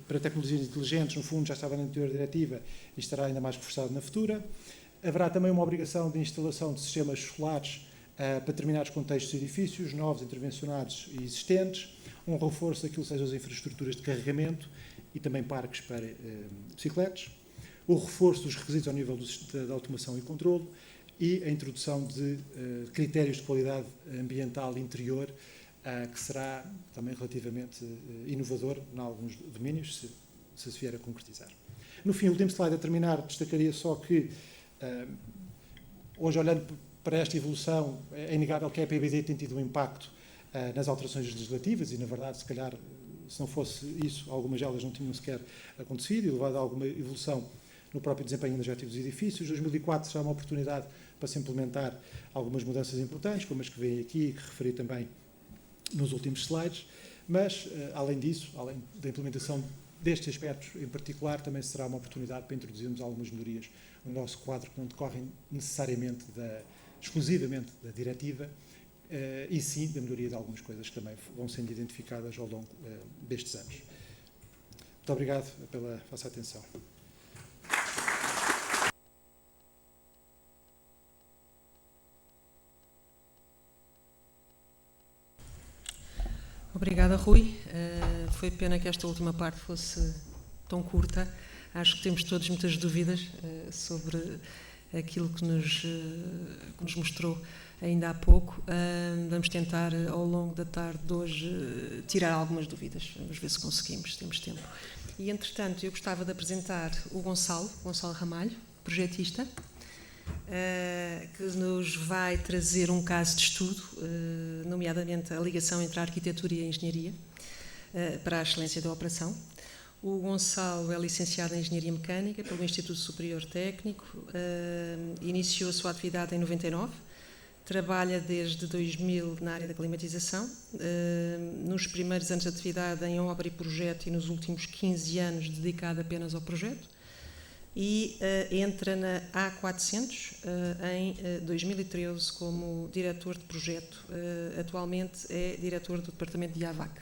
para tecnologias inteligentes. No fundo, já estava na anterior diretiva e estará ainda mais reforçado na futura. Haverá também uma obrigação de instalação de sistemas solares para determinados contextos de edifícios, novos, intervencionados e existentes, um reforço daquilo que sejam as infraestruturas de carregamento e também parques para bicicletas, o reforço dos requisitos ao nível da automação e controlo e a introdução de critérios de qualidade ambiental interior, que será também relativamente inovador em alguns domínios, se vier a concretizar. No fim, o último slide a terminar, destacaria só que, hoje, olhando para esta evolução, é inegável que a EPBD tem tido um impacto nas alterações legislativas e, na verdade, se calhar, se não fosse isso, algumas delas não tinham sequer acontecido e levado a alguma evolução no próprio desempenho energético dos edifícios. 2004 será uma oportunidade para se implementar algumas mudanças importantes, como as que vêm aqui e que referi também nos últimos slides, mas, além disso, além da implementação destes aspectos em particular, também será uma oportunidade para introduzirmos algumas melhorias no nosso quadro que não decorrem necessariamente exclusivamente da diretiva, e sim da melhoria de algumas coisas que também vão sendo identificadas ao longo destes anos. Muito obrigado pela vossa atenção. Obrigada, Rui. Foi pena que esta última parte fosse tão curta. Acho que temos todos muitas dúvidas sobre aquilo que nos mostrou ainda há pouco. Vamos tentar, ao longo da tarde de hoje, tirar algumas dúvidas. Vamos ver se conseguimos, temos tempo. E, entretanto, eu gostava de apresentar o Gonçalo Ramalho, projetista, que nos vai trazer um caso de estudo, nomeadamente a ligação entre a arquitetura e a engenharia, para a excelência da operação. O Gonçalo é licenciado em Engenharia Mecânica pelo Instituto Superior Técnico, iniciou a sua atividade em 99, trabalha desde 2000 na área da climatização, nos primeiros anos de atividade em obra e projeto e nos últimos 15 anos dedicado apenas ao projeto, e entra na A400 em 2013 como diretor de projeto. Atualmente é diretor do departamento de AVAC.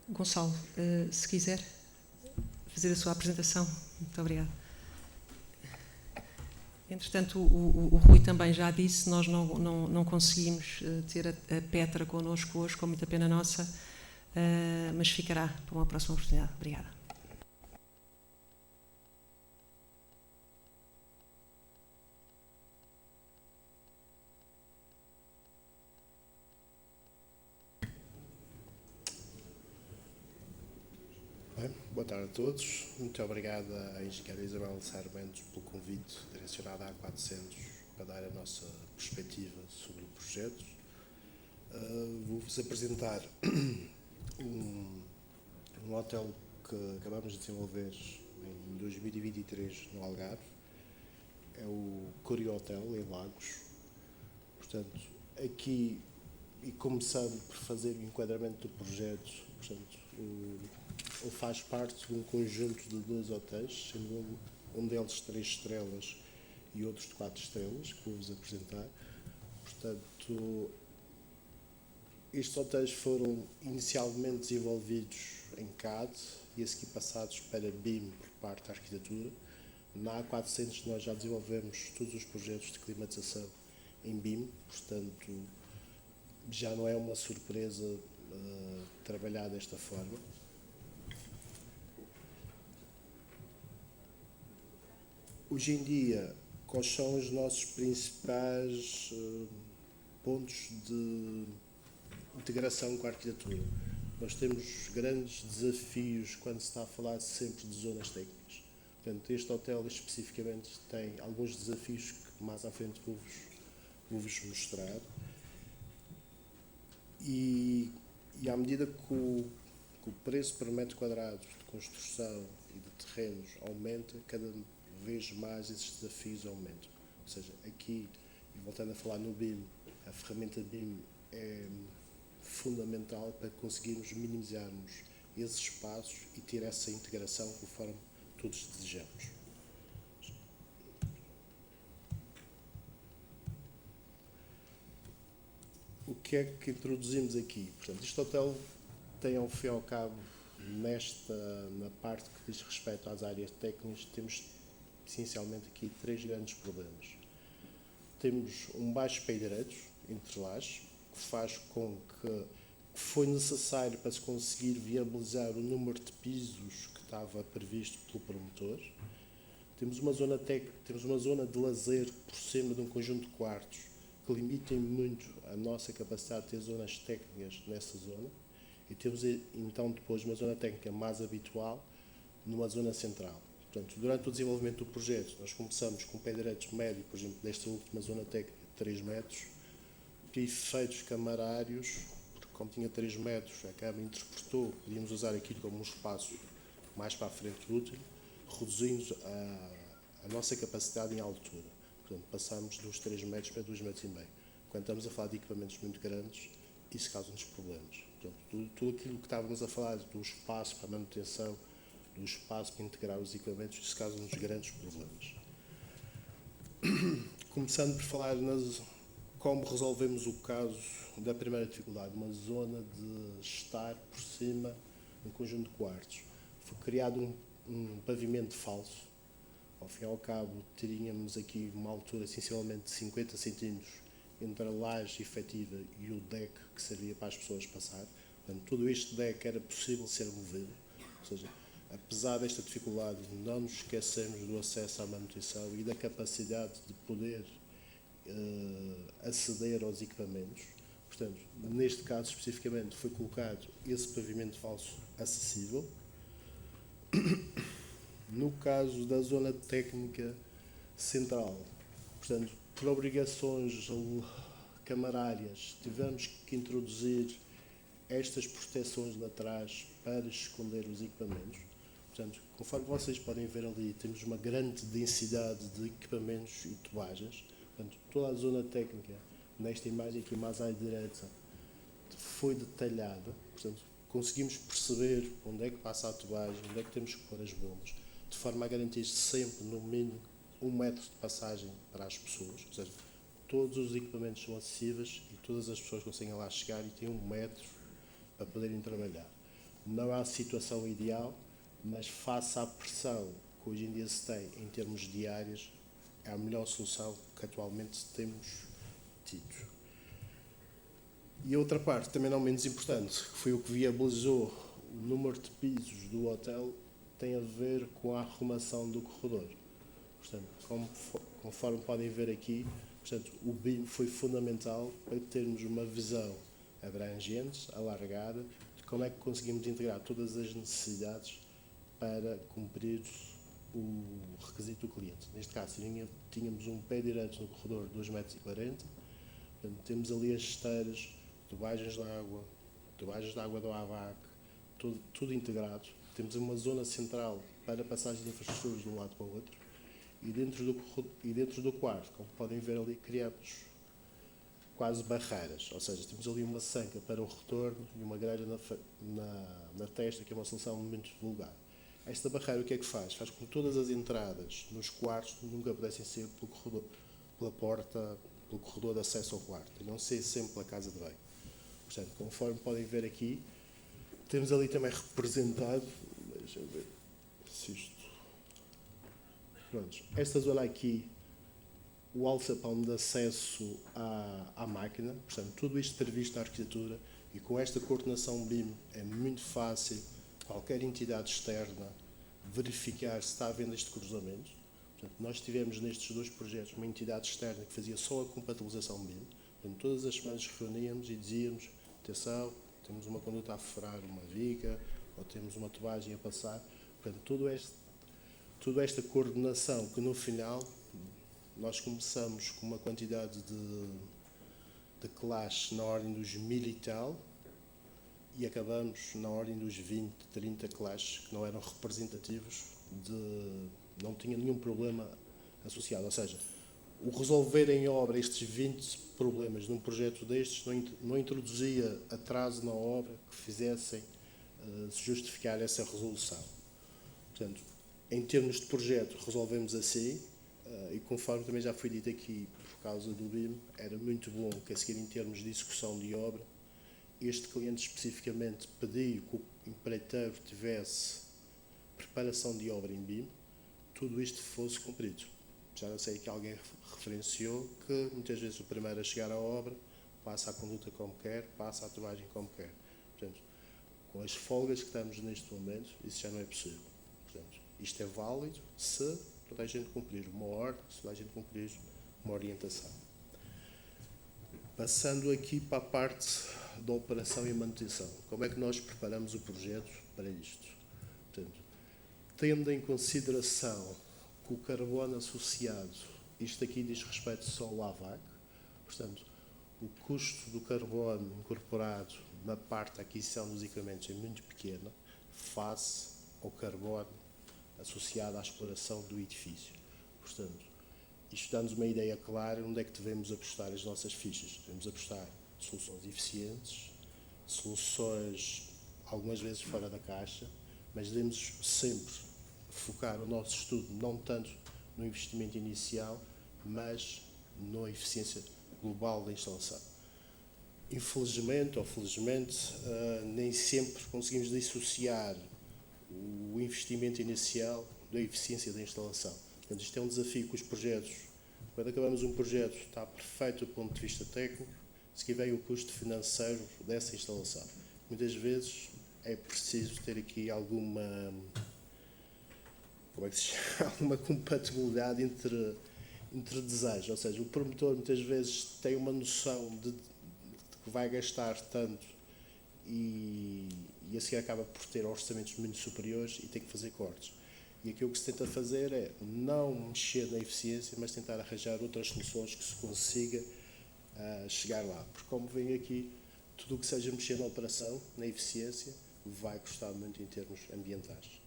Gonçalo, se quiser fazer a sua apresentação. Muito obrigada. Entretanto, o Rui também já disse, nós não conseguimos ter a Petra connosco hoje, com muita pena nossa, mas ficará para uma próxima oportunidade. Obrigada. Bem, boa tarde a todos. Muito obrigado à engenheira Isabel Sarmentos pelo convite direcionado à A400 para dar a nossa perspectiva sobre o projeto. Vou-vos apresentar um hotel que acabamos de desenvolver em 2023 no Algarve. É o Cori Hotel, em Lagos. Portanto, aqui, e começando por fazer o enquadramento do projeto, portanto, ele faz parte de um conjunto de 2 hotéis, sendo um deles 3 estrelas e outros de 4 estrelas, que vou-vos apresentar. Portanto, estes hotéis foram inicialmente desenvolvidos em CAD e a seguir passados para BIM por parte da arquitetura. Na A400 nós já desenvolvemos todos os projetos de climatização em BIM, portanto já não é uma surpresa trabalhar desta forma. Hoje em dia, quais são os nossos principais pontos de integração com a arquitetura? Nós temos grandes desafios quando se está a falar sempre de zonas técnicas. Portanto, este hotel especificamente tem alguns desafios que mais à frente vou-vos mostrar. E à medida que o preço por metro quadrado de construção e de terrenos aumenta, cada vez mais esses desafios aumentam. Ou seja, aqui, e voltando a falar no BIM, a ferramenta BIM é fundamental para conseguirmos minimizarmos esses espaços e ter essa integração conforme todos desejamos. O que é que introduzimos aqui? Portanto, este hotel tem, ao fim e ao cabo, na parte que diz respeito às áreas técnicas, temos essencialmente aqui 3 grandes problemas. Temos um baixo pé direito, entre lajes, que faz com que foi necessário para se conseguir viabilizar o número de pisos que estava previsto pelo promotor. Temos uma zona de lazer por cima de um conjunto de quartos que limitem muito a nossa capacidade de ter zonas técnicas nessa zona. E temos então depois uma zona técnica mais habitual numa zona central. Portanto, durante o desenvolvimento do projeto, nós começamos com um pé direito médio, por exemplo, nesta última zona técnica, de 3 metros, que efeitos camarários, porque como tinha 3 metros, a Câmara interpretou que podíamos usar aquilo como um espaço mais para a frente útil, reduzindo a nossa capacidade em altura. Portanto, passamos dos 3 metros para 2,5 metros. Quando estamos a falar de equipamentos muito grandes, isso causa-nos problemas. Portanto, tudo aquilo que estávamos a falar do espaço para a manutenção, do espaço para integrar os equipamentos, isso causa-nos grandes problemas. Começando por falar como resolvemos o caso da primeira dificuldade, uma zona de estar por cima de um conjunto de quartos. Foi criado um pavimento falso. Ao fim e ao cabo, teríamos aqui uma altura sensivelmente de 50 centímetros entre a laje efetiva e o deck que servia para as pessoas passar. Portanto, todo este deck era possível ser movido. Ou seja, apesar desta dificuldade, não nos esquecemos do acesso à manutenção e da capacidade de poder aceder aos equipamentos. Portanto, neste caso especificamente, foi colocado esse pavimento falso acessível. No caso da zona técnica central, portanto, por obrigações camarárias, tivemos que introduzir estas proteções laterais para esconder os equipamentos. Portanto, conforme vocês podem ver ali, temos uma grande densidade de equipamentos e tubagens. Portanto, toda a zona técnica, nesta imagem aqui mais à direita, foi detalhada. Portanto, conseguimos perceber onde é que passa a tubagem, onde é que temos que pôr as bombas, de forma a garantir sempre, no mínimo, 1 metro de passagem para as pessoas. Ou seja, todos os equipamentos são acessíveis e todas as pessoas conseguem lá chegar e têm 1 metro para poderem trabalhar. Não é a situação ideal, mas face à pressão que hoje em dia se tem em termos de áreas, é a melhor solução que atualmente temos tido. E a outra parte, também não menos importante, que foi o que viabilizou o número de pisos do hotel, tem a ver com a arrumação do corredor. Portanto, conforme podem ver aqui, portanto, o BIM foi fundamental para termos uma visão abrangente, alargada, de como é que conseguimos integrar todas as necessidades para cumprir o requisito do cliente. Neste caso, tínhamos um pé direito no corredor de 2,40 metros. Portanto, temos ali as esteiras, tubagens de água do AVAC, tudo integrado. Temos uma zona central para passagem de infraestruturas de um lado para o outro. E dentro do quarto, como podem ver ali, criamos quase barreiras. Ou seja, temos ali uma sanca para o retorno e uma grelha na testa, que é uma solução muito vulgar. Esta barreira o que é que faz? Faz com que todas as entradas nos quartos nunca pudessem ser pela porta, pelo corredor de acesso ao quarto, e não ser sempre pela casa de banho. Portanto, conforme podem ver aqui, temos ali também representado, deixa eu ver se isto... Pronto, esta zona aqui, o alçapão de acesso à máquina, portanto, tudo isto previsto na arquitetura, e com esta coordenação BIM é muito fácil qualquer entidade externa verificar se está havendo este cruzamento. Portanto, nós tivemos nestes 2 projetos uma entidade externa que fazia só a compatibilização BIM. Portanto, todas as semanas reuníamos e dizíamos, atenção, temos uma conduta a furar uma viga, ou temos uma tubagem a passar. Portanto, toda esta coordenação que no final nós começamos com uma quantidade de clashes na ordem dos 1000 e tal, e acabamos na ordem dos 20, 30 clashes que não eram representativos, não tinha nenhum problema associado. Ou seja, o resolver em obra estes 20 problemas num projeto destes não introduzia atraso na obra que fizessem se justificar essa resolução. Portanto, em termos de projeto, resolvemos assim, e conforme também já foi dito aqui, por causa do BIM, era muito bom que a seguir, em termos de execução de obra, este cliente especificamente pediu que o empreiteiro tivesse preparação de obra em BIM, tudo isto fosse cumprido. Já não sei que alguém referenciou que muitas vezes o primeiro a chegar à obra passa a conduta como quer, passa a tubagem como quer. Portanto, com as folgas que estamos neste momento, isso já não é possível. Portanto, isto é válido se toda a gente cumprir uma ordem, se toda a gente cumprir uma orientação. Passando aqui para a parte da operação e manutenção. Como é que nós preparamos o projeto para isto? Portanto, tendo em consideração que o carbono associado, isto aqui diz respeito só ao AVAC, portanto, o custo do carbono incorporado na parte da aquisição dos equipamentos é muito pequeno, face ao carbono associado à exploração do edifício. Portanto, isto dá-nos uma ideia clara onde é que devemos apostar as nossas fichas. Devemos apostar soluções eficientes, soluções algumas vezes fora da caixa, mas devemos sempre focar o nosso estudo não tanto no investimento inicial, mas na eficiência global da instalação. Infelizmente ou felizmente, nem sempre conseguimos dissociar o investimento inicial da eficiência da instalação. Portanto, isto é um desafio com os projetos. Quando acabamos um projeto, está perfeito do ponto de vista técnico, se que vem o custo financeiro dessa instalação. Muitas vezes é preciso ter aqui alguma alguma compatibilidade entre desejos, ou seja, o promotor muitas vezes tem uma noção de que vai gastar tanto e a seguir acaba por ter orçamentos muito superiores e tem que fazer cortes. E aquilo que se tenta fazer é não mexer na eficiência, mas tentar arranjar outras soluções que se consiga chegar lá. Porque, como vem aqui, tudo o que seja mexer na operação, na eficiência, vai custar muito em termos ambientais.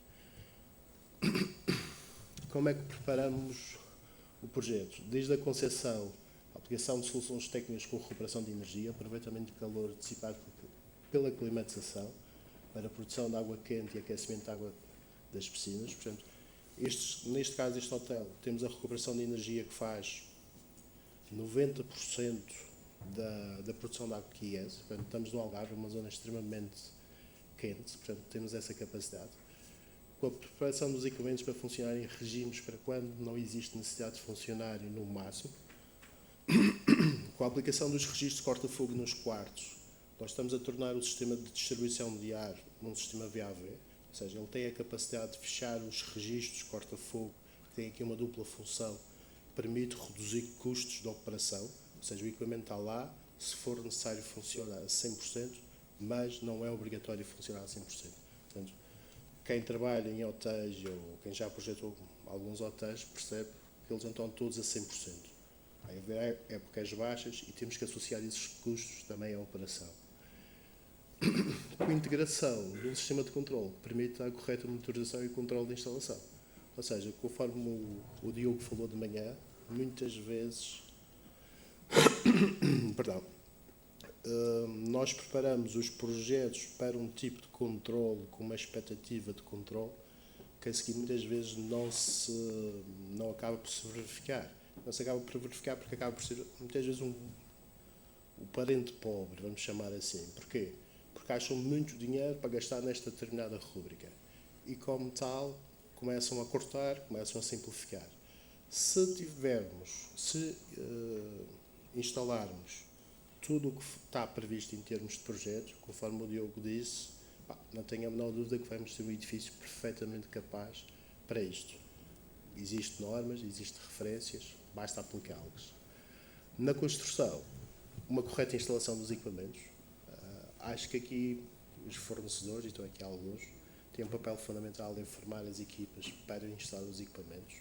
Como é que preparamos o projeto? Desde a concepção, a aplicação de soluções técnicas com recuperação de energia, aproveitamento de calor dissipado pela climatização, para a produção de água quente e aquecimento de água das piscinas. Portanto, neste caso, este hotel, temos a recuperação de energia que faz 90% da produção de água que é. Portanto, estamos no Algarve, uma zona extremamente quente, portanto, temos essa capacidade. Com a preparação dos equipamentos para funcionar em regimes para quando não existe necessidade de funcionarem no máximo. Com a aplicação dos registros de corta-fogo nos quartos, nós estamos a tornar o sistema de distribuição de ar num sistema VAV, ou seja, ele tem a capacidade de fechar os registros de corta-fogo, que tem aqui uma dupla função, que permite reduzir custos de operação, ou seja, o equipamento está lá, se for necessário funciona a 100%, mas não é obrigatório funcionar a 100%. Portanto, quem trabalha em hotéis ou quem já projetou alguns hotéis percebe que eles não estão todos a 100%. Vai haver épocas baixas e temos que associar esses custos também à operação. Com a integração de um sistema de controle que permite a correta monitorização e controle da instalação. Ou seja, conforme o Diogo falou de manhã, muitas vezes nós preparamos os projetos para um tipo de controle, com uma expectativa de controle, que a seguir muitas vezes não acaba por se verificar. Não se acaba por verificar porque acaba por ser muitas vezes o parente pobre, vamos chamar assim. Porquê? Porque acham muito dinheiro para gastar nesta determinada rúbrica. E como tal, começam a cortar, começam a simplificar. Se instalarmos tudo o que está previsto em termos de projeto, conforme o Diogo disse, não tenho a menor dúvida que vamos ter um edifício perfeitamente capaz para isto. Existem normas, existem referências, basta aplicá-las. Na construção, uma correta instalação dos equipamentos. Acho que aqui os fornecedores, e estão aqui alguns, têm um papel fundamental em formar as equipas para instalar os equipamentos.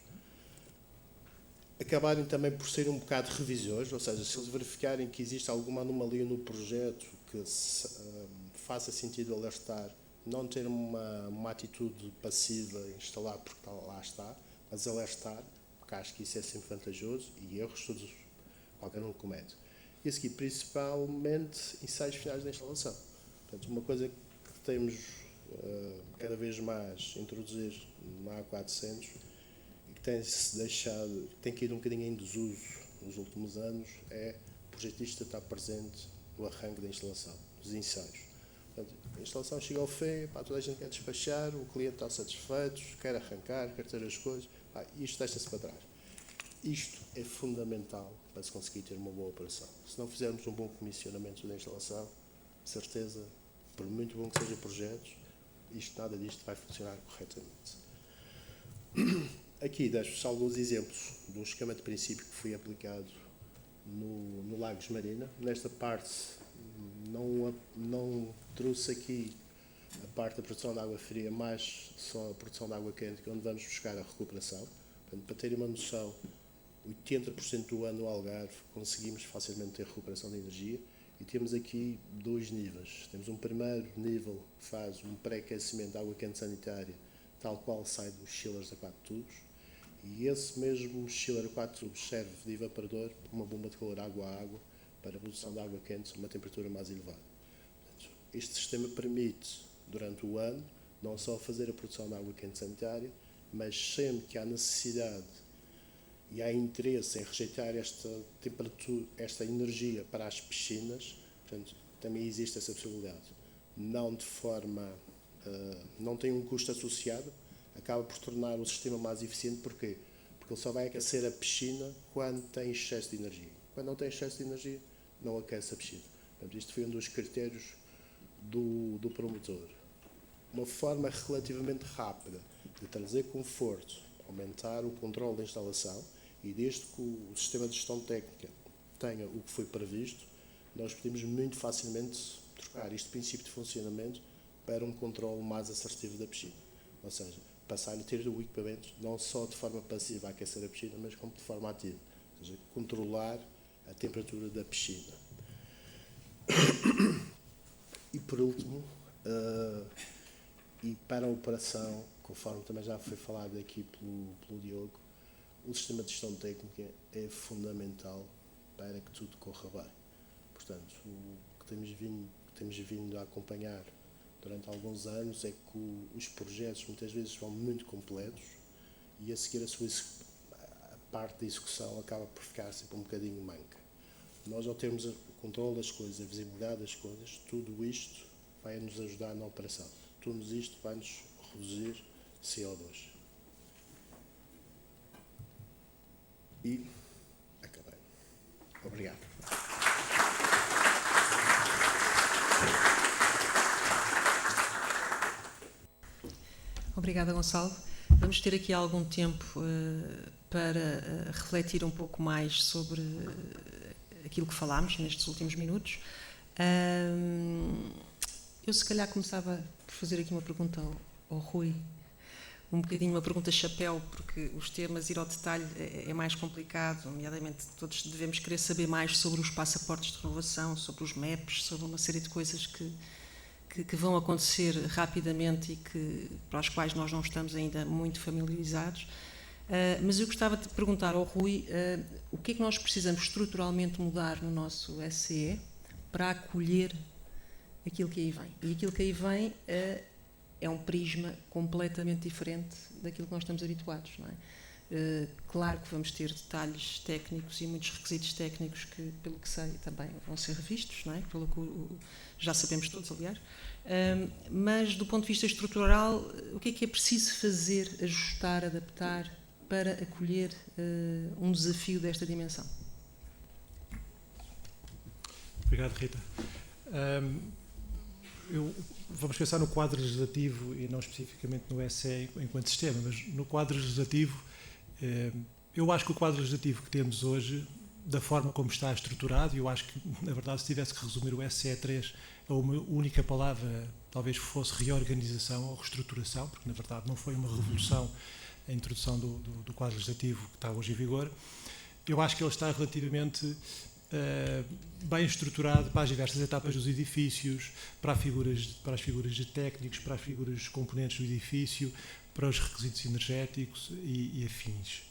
Acabarem também por ser um bocado revisores, ou seja, se eles verificarem que existe alguma anomalia no projeto que faça sentido alertar, não ter uma atitude passiva, instalar porque lá está, mas alertar, porque acho que isso é sempre vantajoso e erros todos qualquer um comete. E a seguir, principalmente, ensaios finais da instalação. Portanto, uma coisa que temos cada vez mais introduzir na A400 e que tem que ir um bocadinho em desuso nos últimos anos é o projetista estar presente no arranque da instalação, dos ensaios. Portanto, a instalação chega ao fim, toda a gente quer despachar, o cliente está satisfeito, quer arrancar, quer ter as coisas, isto deixa-se para trás. Isto é fundamental para se conseguir ter uma boa operação. Se não fizermos um bom comissionamento da instalação, de certeza, por muito bom que seja o projeto, nada disto vai funcionar corretamente. Aqui deixo-vos alguns exemplos de um esquema de princípio que foi aplicado no Lagos Marina. Nesta parte não trouxe aqui a parte da produção de água fria, mas só a produção de água quente, onde vamos buscar a recuperação. Portanto, para terem uma noção, 80% do ano no Algarve conseguimos facilmente ter recuperação de energia e temos aqui dois níveis. Temos um primeiro nível que faz um pré-aquecimento de água quente sanitária, tal qual sai dos chillers a 4 tubos, e esse mesmo chiller a 4 tubos serve de evaporador para uma bomba de calor água a água para a produção de água quente a uma temperatura mais elevada. Portanto, este sistema permite, durante o ano, não só fazer a produção de água quente sanitária, mas sempre que há necessidade e há interesse em rejeitar esta temperatura, esta energia para as piscinas, portanto, também existe essa possibilidade. Não de forma, não tem um custo associado, acaba por tornar o sistema mais eficiente. Porquê? Porque ele só vai aquecer a piscina quando tem excesso de energia. Quando não tem excesso de energia, não aquece a piscina. Portanto, isto foi um dos critérios do promotor. Uma forma relativamente rápida de trazer conforto, aumentar o controle da instalação, e desde que o sistema de gestão técnica tenha o que foi previsto, nós podemos muito facilmente trocar este princípio de funcionamento para um controle mais assertivo da piscina. Ou seja, passar a ter o equipamento não só de forma passiva a aquecer a piscina, mas como de forma ativa. Ou seja, controlar a temperatura da piscina. E por último, e para a operação, conforme também já foi falado aqui pelo Diogo, o sistema de gestão técnica é fundamental para que tudo corra bem. Portanto, o que temos vindo a acompanhar durante alguns anos é que os projetos muitas vezes são muito completos e a seguir a parte da execução acaba por ficar sempre um bocadinho manca. Nós, ao termos o controle das coisas, a visibilidade das coisas, tudo isto vai nos ajudar na operação. Tudo isto vai nos reduzir CO2. E acabei. Obrigado. Obrigada, Gonçalo. Vamos ter aqui algum tempo para refletir um pouco mais sobre aquilo que falámos nestes últimos minutos. Eu se calhar começava por fazer aqui uma pergunta ao Rui, um bocadinho uma pergunta chapéu, porque os temas, ir ao detalhe é mais complicado, nomeadamente todos devemos querer saber mais sobre os passaportes de renovação, sobre os MEPs, sobre uma série de coisas que vão acontecer rapidamente e para as quais nós não estamos ainda muito familiarizados. Mas eu gostava de perguntar ao Rui o que é que nós precisamos estruturalmente mudar no nosso SCE para acolher aquilo que aí vem. E aquilo que aí vem é um prisma completamente diferente daquilo que nós estamos habituados, não é? Claro que vamos ter detalhes técnicos e muitos requisitos técnicos que, pelo que sei, também vão ser revistos, não é? Pelo que já sabemos todos, aliás. Mas, do ponto de vista estrutural, o que é preciso fazer, ajustar, adaptar para acolher um desafio desta dimensão? Obrigado, Rita. Vamos pensar no quadro legislativo e não especificamente no SE enquanto sistema, mas no quadro legislativo, eu acho que o quadro legislativo que temos hoje, da forma como está estruturado, eu acho que, na verdade, se tivesse que resumir o SE3 a uma única palavra, talvez fosse reorganização ou reestruturação, porque, na verdade, não foi uma revolução a introdução do quadro legislativo que está hoje em vigor. Eu acho que ele está relativamente bem estruturado para as diversas etapas dos edifícios, para as figuras de técnicos, para as figuras dos componentes do edifício, para os requisitos energéticos e afins.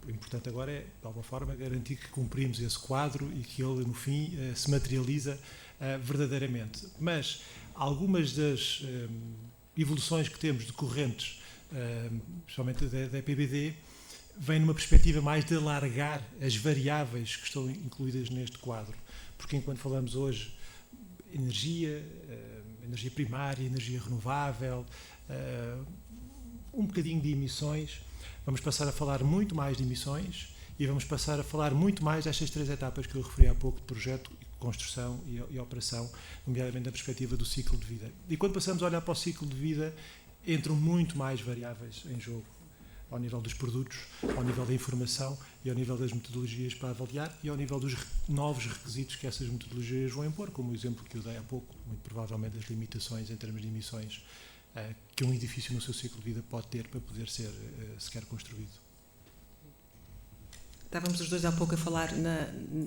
O importante agora é, de alguma forma, garantir que cumprimos esse quadro e que ele, no fim, se materializa verdadeiramente. Mas algumas das evoluções que temos decorrentes, principalmente da EPBD, vem numa perspectiva mais de alargar as variáveis que estão incluídas neste quadro. Porque enquanto falamos hoje energia primária, energia renovável, um bocadinho de emissões, vamos passar a falar muito mais de emissões e vamos passar a falar muito mais destas três etapas que eu referi há pouco, de projeto, construção e operação, nomeadamente na perspectiva do ciclo de vida. E quando passamos a olhar para o ciclo de vida, entram muito mais variáveis em jogo, ao nível dos produtos, ao nível da informação e ao nível das metodologias para avaliar e ao nível dos novos requisitos que essas metodologias vão impor, como o exemplo que eu dei há pouco, muito provavelmente as limitações em termos de emissões que um edifício no seu ciclo de vida pode ter para poder ser sequer construído. Estávamos os dois há pouco a falar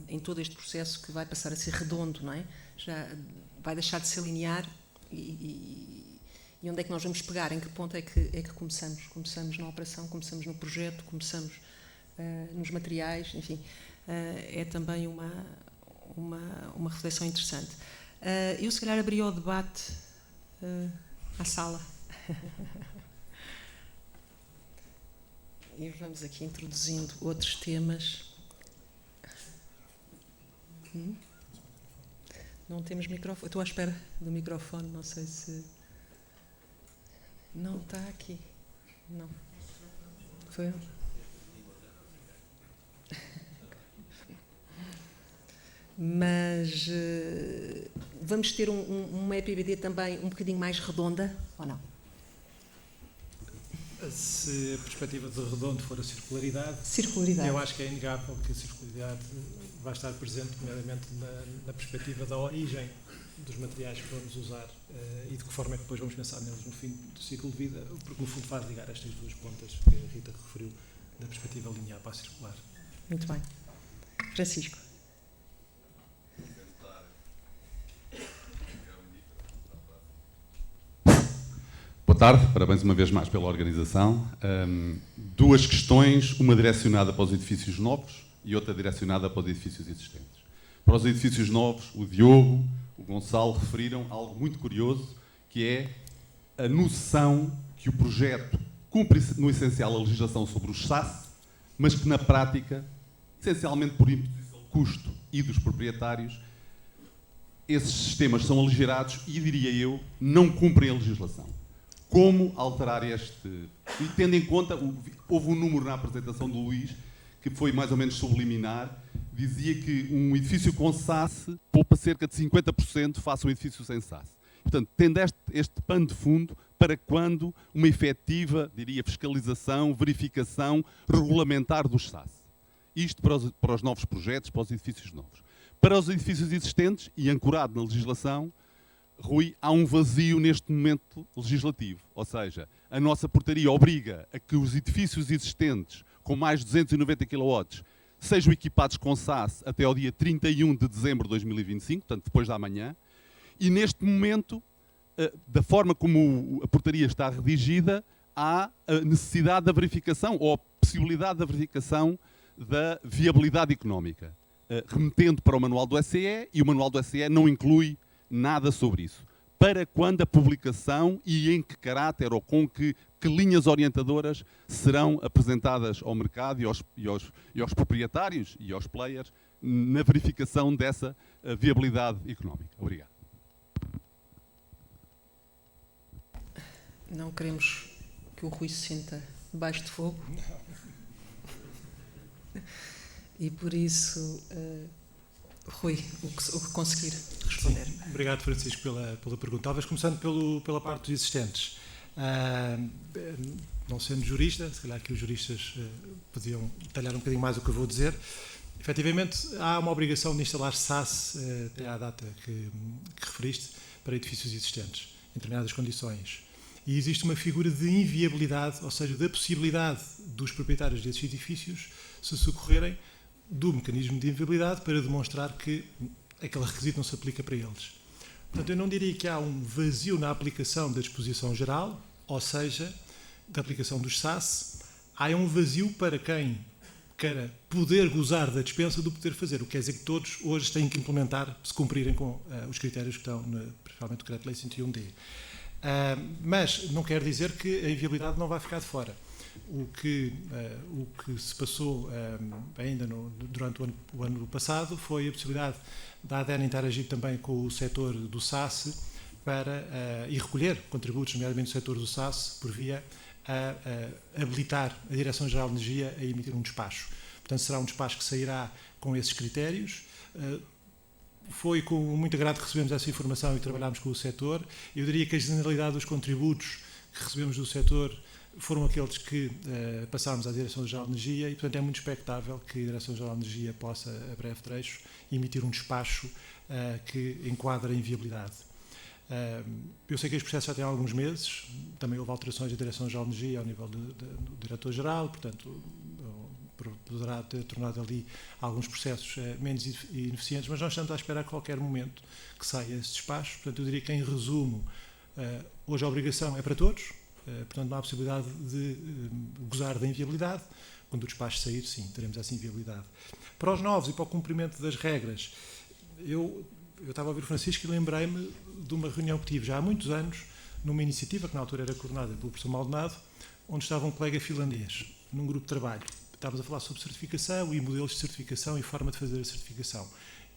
em todo este processo que vai passar a ser redondo, não é? Já vai deixar de ser linear e onde é que nós vamos pegar? Em que ponto é que começamos? Começamos na operação, começamos no projeto, começamos nos materiais, enfim. É também uma reflexão interessante. Eu, se calhar, abriria o debate à sala. E vamos aqui introduzindo outros temas. Não temos microfone. Estou à espera do microfone, não sei se... Não está aqui. Não. Foi? Mas vamos ter uma EPBD também um bocadinho mais redonda, ou não? Se a perspectiva de redondo for a circularidade, Circularidade. eu acho que é inegável que a circularidade vai estar presente, nomeadamente na perspectiva da origem dos materiais que vamos usar e de que forma é que depois vamos pensar neles no fim do ciclo de vida, porque no fundo faz ligar estas duas pontas que a Rita referiu, da perspectiva linear para a circular. Muito bem. Francisco. Boa tarde, parabéns uma vez mais pela organização. Duas questões, uma direcionada para os edifícios novos e outra direcionada para os edifícios existentes. Para os edifícios novos, o Diogo, o Gonçalo referiram algo muito curioso, que é a noção que o projeto cumpre no essencial a legislação sobre os SAS, mas que na prática, essencialmente por imposição de custo e dos proprietários, esses sistemas são aligerados e, diria eu, não cumprem a legislação. Como alterar este... E tendo em conta, houve um número na apresentação do Luís, que foi mais ou menos subliminar, dizia que um edifício com SAS poupa cerca de 50% face a um edifício sem SAS. Portanto, tendo este pano de fundo para quando uma efetiva, diria, fiscalização, verificação, regulamentar dos SAS. Isto para os novos projetos, para os edifícios novos. Para os edifícios existentes, e ancorado na legislação, Rui, há um vazio neste momento legislativo. Ou seja, a nossa portaria obriga a que os edifícios existentes com mais de 290 kW sejam equipados com SAS até ao dia 31 de dezembro de 2025, portanto, depois da manhã. E neste momento, da forma como a portaria está redigida, há a necessidade da verificação, ou a possibilidade da verificação da viabilidade económica, remetendo para o manual do SCE, e o manual do SCE não inclui nada sobre isso. Para quando a publicação e em que caráter ou com que linhas orientadoras serão apresentadas ao mercado e aos proprietários e aos players na verificação dessa viabilidade económica? Obrigado. Não queremos que o Rui se sinta debaixo de fogo. E por isso... Rui, o que conseguir responder. Sim, obrigado, Francisco, pela pergunta. Talvez começando pela parte dos existentes. Não sendo jurista, se calhar que os juristas podiam detalhar um bocadinho mais o que eu vou dizer. Efetivamente, há uma obrigação de instalar SAS até à data que referiste para edifícios existentes, em determinadas condições. E existe uma figura de inviabilidade, ou seja, da possibilidade dos proprietários desses edifícios se socorrerem do mecanismo de inviabilidade para demonstrar que aquele requisito não se aplica para eles. Portanto, eu não diria que há um vazio na aplicação da disposição geral, ou seja, da aplicação dos SAS. Há um vazio para quem queira poder gozar da dispensa do poder fazer, o que quer dizer que todos hoje têm que implementar se cumprirem com os critérios que estão, principalmente no Decreto-Lei 101D. Mas não quer dizer que a inviabilidade não vai ficar de fora. O que se passou ainda durante o ano passado foi a possibilidade da ADN interagir também com o setor do SAS e recolher contributos, nomeadamente do setor do SAS, por via a habilitar a Direção-Geral de Energia a emitir um despacho. Portanto, será um despacho que sairá com esses critérios. Foi com muito agrado que recebemos essa informação e trabalhámos com o setor. Eu diria que a generalidade dos contributos que recebemos do setor foram aqueles que passámos à Direção-Geral de Energia e, portanto, é muito expectável que a Direção-Geral de Energia possa, a breve trecho, emitir um despacho que enquadra a inviabilidade. Eu sei que este processo já tem alguns meses, também houve alterações da Direção-Geral de Energia ao nível do Diretor-Geral, portanto, poderá ter tornado ali alguns processos menos ineficientes, mas nós estamos à espera a qualquer momento que saia esse despacho. Portanto, eu diria que, em resumo, hoje a obrigação é para todos. Portanto, não há possibilidade de gozar da inviabilidade. Quando o despacho sair, sim, teremos essa inviabilidade. Para os novos e para o cumprimento das regras, Eu estava a ouvir o Francisco e lembrei-me de uma reunião que tive já há muitos anos, numa iniciativa que na altura era coordenada pelo professor Maldonado, onde estava um colega finlandês, num grupo de trabalho. Estávamos a falar sobre certificação e modelos de certificação e forma de fazer a certificação.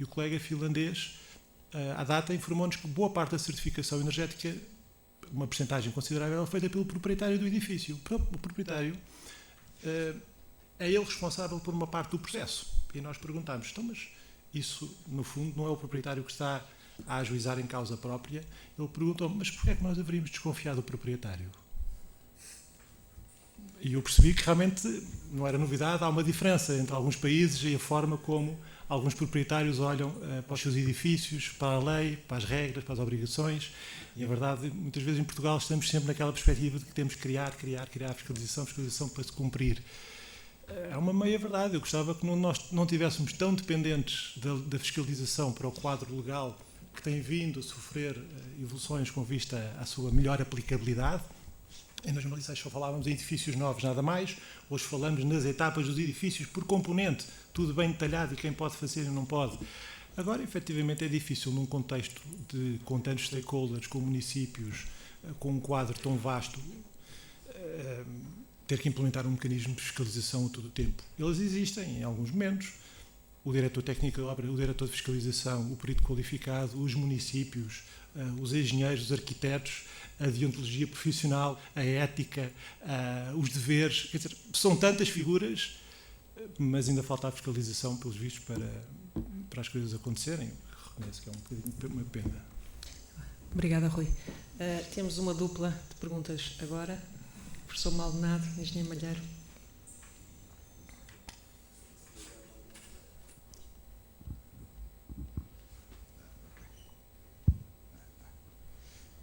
E o colega finlandês, à data, informou-nos que boa parte da certificação energética, uma percentagem considerável, é feita pelo proprietário do edifício. O proprietário é ele responsável por uma parte do processo. E nós perguntámos, então, mas isso, no fundo, não é o proprietário que está a ajuizar em causa própria? Ele perguntou, mas porquê é que nós deveríamos desconfiar do proprietário? E eu percebi que realmente não era novidade, há uma diferença entre alguns países e a forma como alguns proprietários olham para os seus edifícios, para a lei, para as regras, para as obrigações. E a verdade, muitas vezes em Portugal estamos sempre naquela perspectiva de que temos que criar fiscalização para se cumprir. É uma meia verdade. Eu gostava que nós não estivéssemos tão dependentes da fiscalização para o quadro legal que tem vindo a sofrer evoluções com vista à sua melhor aplicabilidade. Em 2006 só falávamos em edifícios novos, nada mais. Hoje falamos nas etapas dos edifícios por componente, tudo bem detalhado e quem pode fazer e não pode. Agora, efetivamente, é difícil num contexto com tantos stakeholders, com municípios, com um quadro tão vasto, ter que implementar um mecanismo de fiscalização a todo o tempo. Eles existem em alguns momentos. O diretor técnico de obra, o diretor de fiscalização, o perito qualificado, os municípios, os engenheiros, os arquitetos, a deontologia profissional, a ética, os deveres. Quer dizer, são tantas figuras, mas ainda falta a fiscalização, pelos vistos, para as coisas acontecerem. Reconheço que é um bocadinho uma pena. Obrigada, Rui. Temos uma dupla de perguntas agora. Professor Maldonado, engenheiro Malheiro.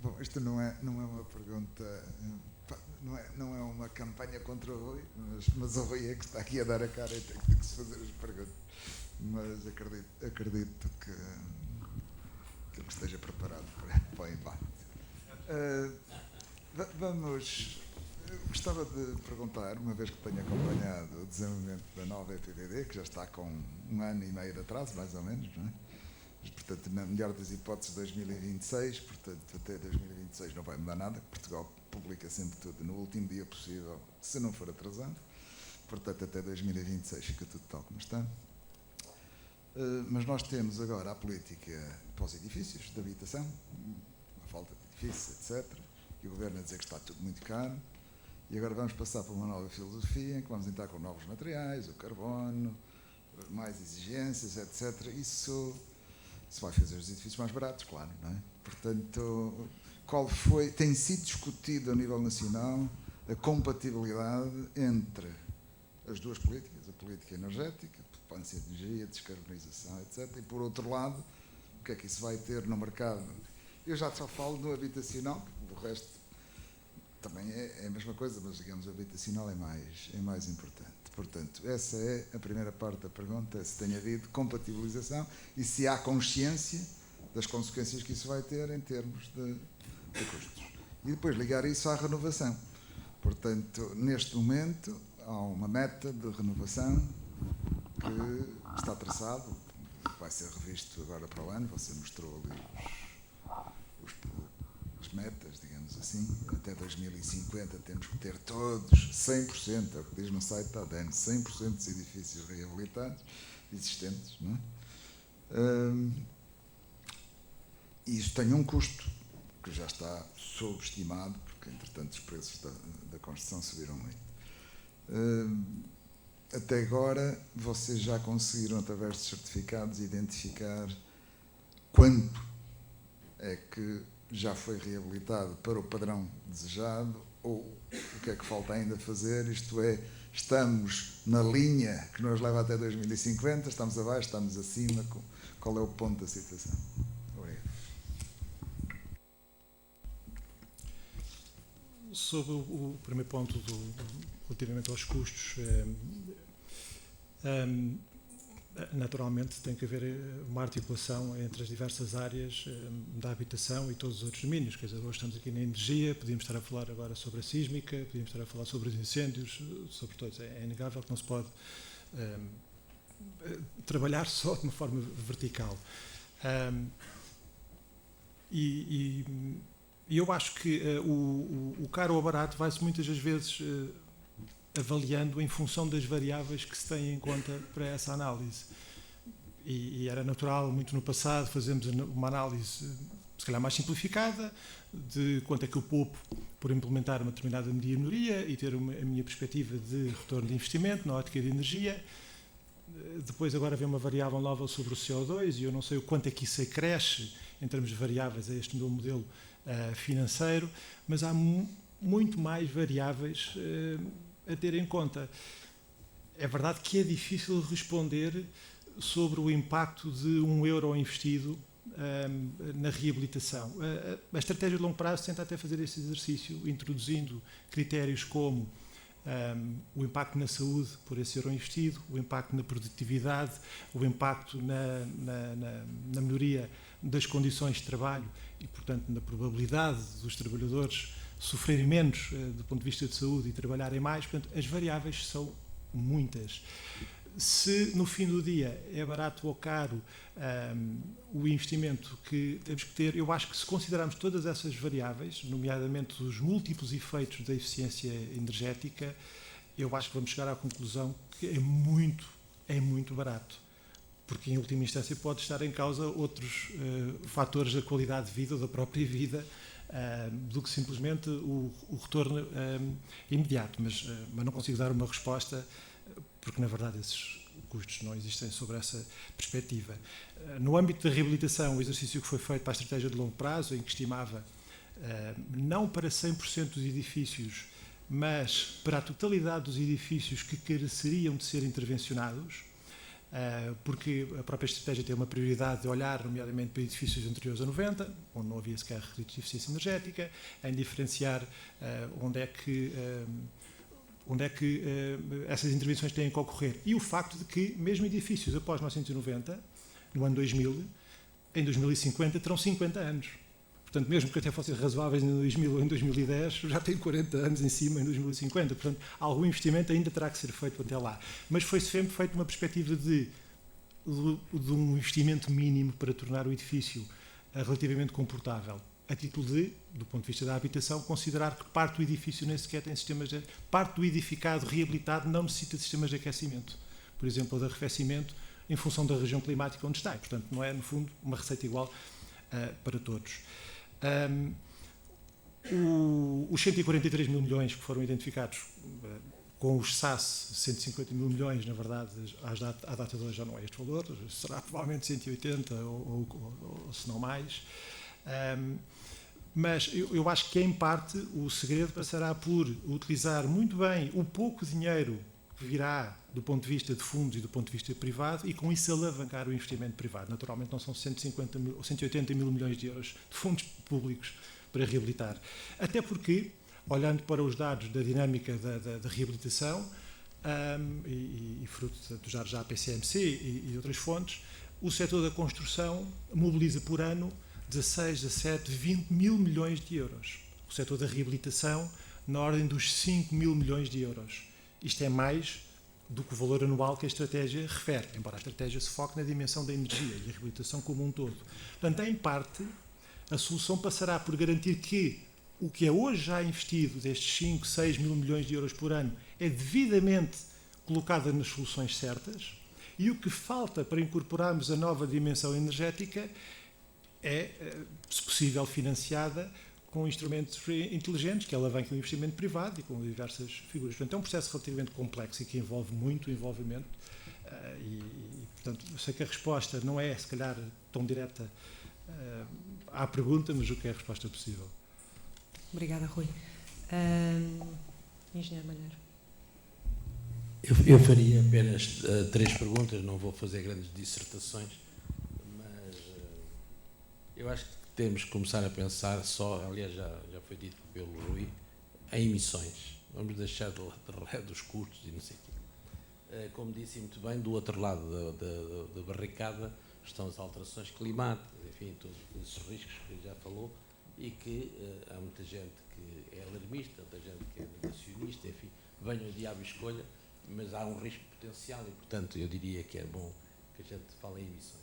Bom, isto não é uma pergunta, não é uma campanha contra o Rui, mas o Rui é que está aqui a dar a cara e tem que se fazer as perguntas. Mas acredito que ele esteja preparado para o embate. Gostava de perguntar, uma vez que tenho acompanhado o desenvolvimento da nova EPBD, que já está com 1 ano e meio de atraso, mais ou menos, não é? Portanto, na melhor das hipóteses, 2026, portanto, até 2026 não vai mudar nada, Portugal publica sempre tudo no último dia possível, se não for atrasado, portanto, até 2026 fica tudo tal como está. Mas nós temos agora a política para os edifícios, de habitação, a falta de edifícios, etc., e o Governo a dizer que está tudo muito caro, e agora vamos passar para uma nova filosofia, em que vamos entrar com novos materiais, o carbono, mais exigências, etc., isso vai fazer os edifícios mais baratos, claro, não é? Portanto, tem sido discutido a nível nacional a compatibilidade entre as duas políticas, a política energética, poupança de energia, descarbonização, etc., e por outro lado, o que é que isso vai ter no mercado? Eu já só falo do habitacional, do resto também é a mesma coisa, mas digamos, o habitacional é mais importante. Portanto, essa é a primeira parte da pergunta, se tem havido compatibilização e se há consciência das consequências que isso vai ter em termos de custos. E depois ligar isso à renovação. Portanto, neste momento, há uma meta de renovação que está traçado, vai ser revisto agora para o ano, você mostrou ali as metas, digamos assim, até 2050 temos que ter todos, 100%, é o que diz no site da ADN, 100% dos edifícios reabilitados, existentes, não é? E isso tem um custo, que já está subestimado, porque entretanto os preços da construção subiram muito. Até agora, vocês já conseguiram, através de certificados, identificar quanto é que já foi reabilitado para o padrão desejado, ou o que é que falta ainda fazer, isto é, estamos na linha que nos leva até 2050, estamos abaixo, estamos acima, qual é o ponto da situação? Obrigado. Sobre o primeiro ponto, relativamente aos custos, naturalmente tem que haver uma articulação entre as diversas áreas da habitação e todos os outros domínios. Quer dizer, hoje estamos aqui na energia, podíamos estar a falar agora sobre a sísmica, podíamos estar a falar sobre os incêndios, sobre todos. É inegável que não se pode trabalhar só de uma forma vertical. E eu acho que o caro ou barato vai-se muitas das vezes avaliando em função das variáveis que se têm em conta para essa análise. E era natural, muito no passado, fazermos uma análise, se calhar mais simplificada, de quanto é que eu poupo por implementar uma determinada melhoria e ter a minha perspectiva de retorno de investimento na ótica de energia. Depois agora vem uma variável nova sobre o CO2 e eu não sei o quanto é que isso acresce em termos de variáveis a este meu modelo financeiro, mas há muito mais variáveis a ter em conta. É verdade que é difícil responder sobre o impacto de €1 investido na reabilitação. A estratégia de longo prazo tenta até fazer esse exercício, introduzindo critérios como o impacto na saúde por esse euro investido, o impacto na produtividade, o impacto na melhoria das condições de trabalho e, portanto, na probabilidade dos trabalhadores sofrerem menos do ponto de vista de saúde e trabalharem mais. Portanto, as variáveis são muitas. Se no fim do dia é barato ou caro o investimento que temos que ter, eu acho que se considerarmos todas essas variáveis, nomeadamente os múltiplos efeitos da eficiência energética, eu acho que vamos chegar à conclusão que é muito barato. Porque em última instância pode estar em causa outros fatores da qualidade de vida ou da própria vida do que simplesmente o retorno imediato. Mas não consigo dar uma resposta porque, na verdade, esses custos não existem sobre essa perspectiva. No âmbito da reabilitação, o exercício que foi feito para a estratégia de longo prazo, em que estimava não para 100% dos edifícios, mas para a totalidade dos edifícios que careceriam de ser intervencionados, porque a própria estratégia tem uma prioridade de olhar, nomeadamente, para edifícios anteriores a 90, onde não havia sequer requisitos de eficiência energética, em diferenciar onde é que essas intervenções têm que ocorrer. E o facto de que, mesmo edifícios após 1990, no ano 2000, em 2050 terão 50 anos. Portanto, mesmo que até fossem razoáveis em 2000 ou em 2010, já têm 40 anos em cima em 2050. Portanto, algum investimento ainda terá que ser feito até lá. Mas foi sempre feito uma perspectiva de um investimento mínimo para tornar o edifício relativamente confortável. A título de, do ponto de vista da habitação, considerar que parte do edifício nem sequer tem sistemas de... Parte do edificado reabilitado não necessita de sistemas de aquecimento, por exemplo, ou de arrefecimento, em função da região climática onde está. E, portanto, não é, no fundo, uma receita igual para todos. Os 143 mil milhões que foram identificados com os SAS, 150 mil milhões, na verdade, à data de hoje já não é este valor, será provavelmente 180 ou se não mais. Mas eu acho que, em parte, o segredo passará por utilizar muito bem o pouco dinheiro que virá do ponto de vista de fundos e do ponto de vista privado e, com isso, alavancar o investimento privado. Naturalmente, não são 150 mil ou 180 mil milhões de euros de fundos públicos para reabilitar. Até porque, olhando para os dados da dinâmica da reabilitação e fruto dos dados da APCMC e outras fontes, o setor da construção mobiliza por ano 16, 17, 20 mil milhões de euros. O setor da reabilitação na ordem dos 5 mil milhões de euros. Isto é mais do que o valor anual que a estratégia refere, embora a estratégia se foque na dimensão da energia e a reabilitação como um todo. Portanto, em parte, a solução passará por garantir que o que é hoje já investido, destes 5, 6 mil milhões de euros por ano, é devidamente colocado nas soluções certas, e o que falta para incorporarmos a nova dimensão energética é, se possível, financiada com instrumentos inteligentes que alavanquem o investimento privado e com diversas figuras. Portanto, é um processo relativamente complexo e que envolve muito envolvimento portanto, eu sei que a resposta não é, se calhar, tão direta à pergunta, mas o que é a resposta possível. Obrigada, Rui. Engenheiro Malheiro. Eu faria apenas 3 perguntas, não vou fazer grandes dissertações, mas eu acho que temos que começar a pensar só, aliás já foi dito pelo Rui, em emissões. Vamos deixar de lado dos custos e não sei o quê. Como disse muito bem, do outro lado da barricada estão as alterações climáticas, enfim, todos esses riscos que já falou, e que há muita gente que é alarmista, muita gente que é negacionista, enfim, venha o diabo e escolha, mas há um risco potencial e, portanto, eu diria que é bom que a gente fale em emissões.